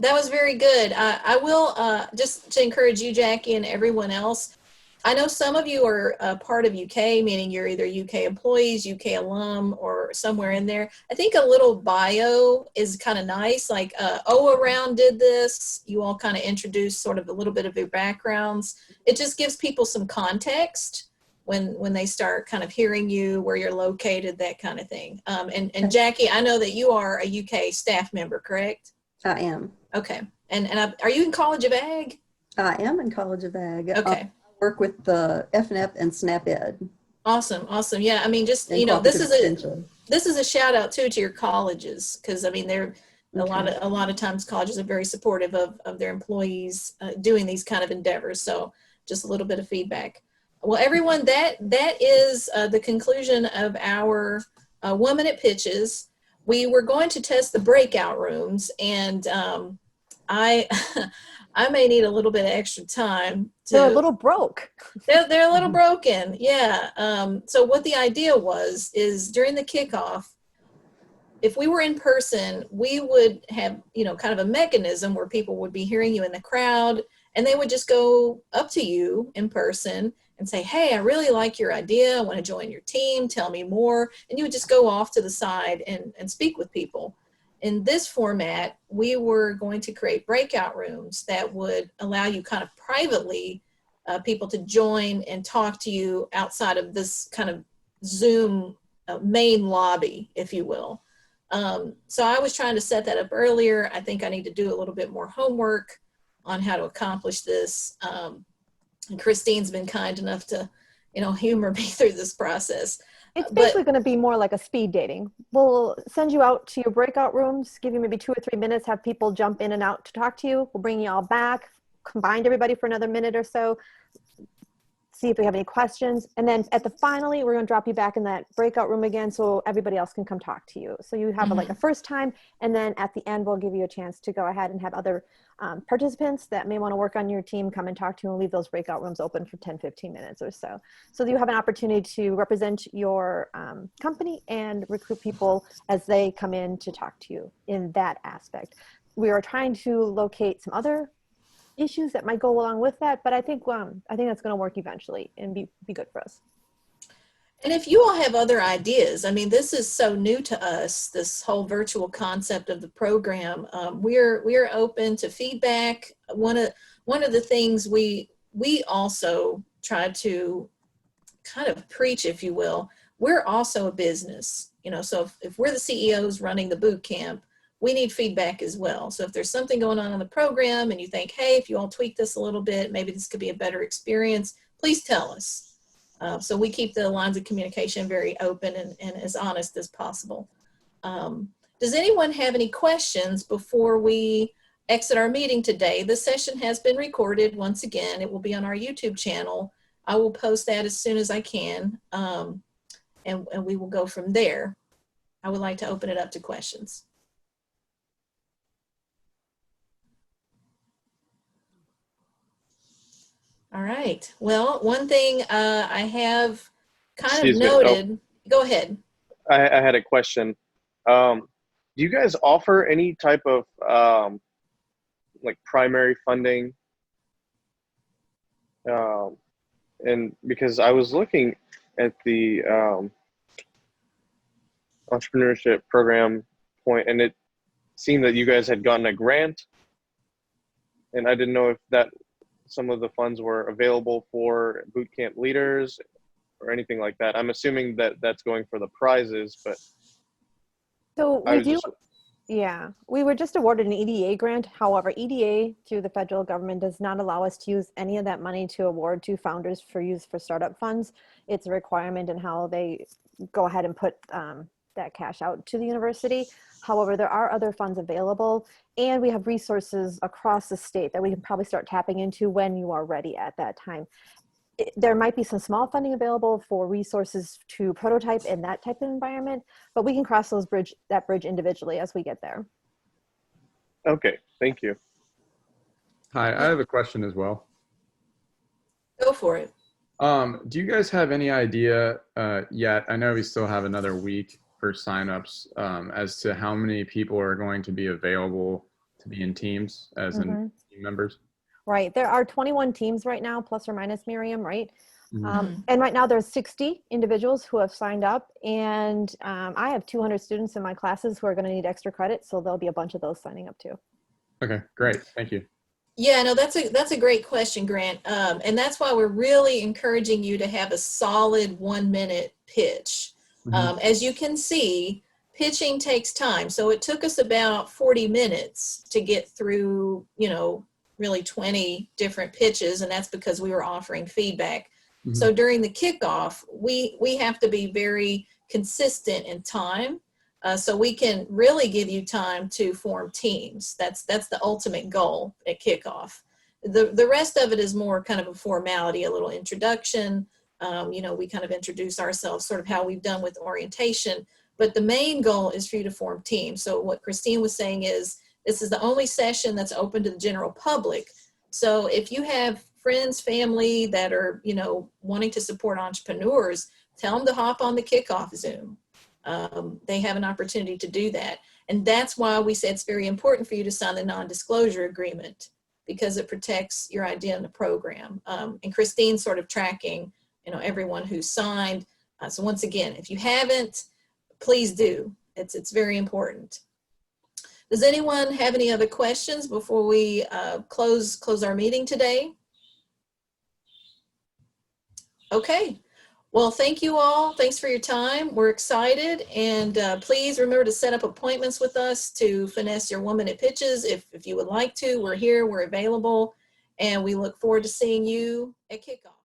That was very good. I will, just to encourage you, Jackie, and everyone else, I know some of you are part of UK, meaning you're either UK employees, UK alum, or somewhere in there. I think a little bio is kind of nice, like Around did this. You all kind of introduced sort of a little bit of your backgrounds. It just gives people some context when they start kind of hearing you, where you're located, that kind of thing. And Jackie, I know that you are a UK staff member, correct? I am. Okay. And are you in College of Ag? I am in College of Ag. Okay. I work with the FNF and SNAP-Ed. Awesome. Awesome. Yeah. I mean, just, you know, this is a shout out too to your colleges, because I mean, they're a lot of times colleges are very supportive of their employees doing these kind of endeavors. So just a little bit of feedback. Well, everyone, that is the conclusion of our 1 minute pitches. We were going to test the breakout rooms, and I may need a little bit of extra time. They're a little broke. They're a little broken, yeah. So what the idea is during the kickoff, if we were in person, we would have, you know, kind of a mechanism where people would be hearing you in the crowd, and they would just go up to you in person and say, hey, I really like your idea. I want to join your team. Tell me more. And you would just go off to the side and speak with people. In this format, we were going to create breakout rooms that would allow you kind of privately people to join and talk to you outside of this kind of Zoom main lobby, if you will. So I was trying to set that up earlier. I think I need to do a little bit more homework on how to accomplish this. And Christine's been kind enough to, humor me through this process. It's basically going to be more like a speed dating. We'll send you out to your breakout rooms, give you maybe 2 or 3 minutes, have people jump in and out to talk to you. We'll bring you all back, combine everybody for another minute or so, see if we have any questions. And then finally, we're going to drop you back in that breakout room again so everybody else can come talk to you. So you have like a first time, and then at the end, we'll give you a chance to go ahead and have other participants that may want to work on your team come and talk to you, and leave those breakout rooms open for 10, 15 minutes or so. So you have an opportunity to represent your company and recruit people as they come in to talk to you in that aspect. We are trying to locate some other issues that might go along with that, but I think that's going to work eventually and be good for us. And if you all have other ideas, I mean, this is so new to us, this whole virtual concept of the program. We're open to feedback. One of the things we also try to kind of preach, if you will, we're also a business. So if we're the CEOs running the boot camp, we need feedback as well. So if there's something going on in the program and you think, hey, if you all tweak this a little bit, maybe this could be a better experience, please tell us. So we keep the lines of communication very open and as honest as possible. Does anyone have any questions before we exit our meeting today? The session has been recorded. Once again, it will be on our YouTube channel. I will post that as soon as I can, and we will go from there. I would like to open it up to questions. All right. Well, one thing I have kind of noted. Go ahead. I had a question. Do you guys offer any type of like primary funding? And because I was looking at the entrepreneurship program point, and it seemed that you guys had gotten a grant, and I didn't know if that some of the funds were available for boot camp leaders or anything like that. I'm assuming that that's going for the prizes, but so we were just awarded an EDA grant. However, EDA through the federal government does not allow us to use any of that money to award to founders for use for startup funds. It's a requirement in how they go ahead and put that cash out to the university. However, there are other funds available, and we have resources across the state that we can probably start tapping into when you are ready at that time. There might be some small funding available for resources to prototype in that type of environment, but we can cross that bridge individually as we get there. Okay, thank you. Hi, I have a question as well. Go for it. Do you guys have any idea yet? I know we still have another week for signups as to how many people are going to be available to be in teams as in team members? Right. There are 21 teams right now, plus or minus, Miriam, right? And right now there's 60 individuals who have signed up, and I have 200 students in my classes who are going to need extra credit, so there'll be a bunch of those signing up too. Okay, great. Thank you. Yeah, no, that's a great question, Grant. And that's why we're really encouraging you to have a solid 1-minute pitch. As you can see, pitching takes time. So it took us about 40 minutes to get through, really 20 different pitches, and that's because we were offering feedback. So during the kickoff, we have to be very consistent in time, so we can really give you time to form teams. That's the ultimate goal at kickoff. The rest of it is more kind of a formality, a little introduction. We kind of introduce ourselves, sort of how we've done with orientation, but the main goal is for you to form teams. So what Christine was saying is, this is the only session that's open to the general public. So if you have friends, family that are, wanting to support entrepreneurs, tell them to hop on the kickoff Zoom. They have an opportunity to do that. And that's why we say it's very important for you to sign the non-disclosure agreement, because it protects your idea in the program. And Christine's sort of tracking, everyone who's signed. So once again, if you haven't, please do. It's very important. Does anyone have any other questions before we close our meeting today? Okay. Well, thank you all. Thanks for your time. We're excited. And please remember to set up appointments with us to finesse your 1-minute pitches. If you would like to, we're here, we're available, and we look forward to seeing you at kickoff.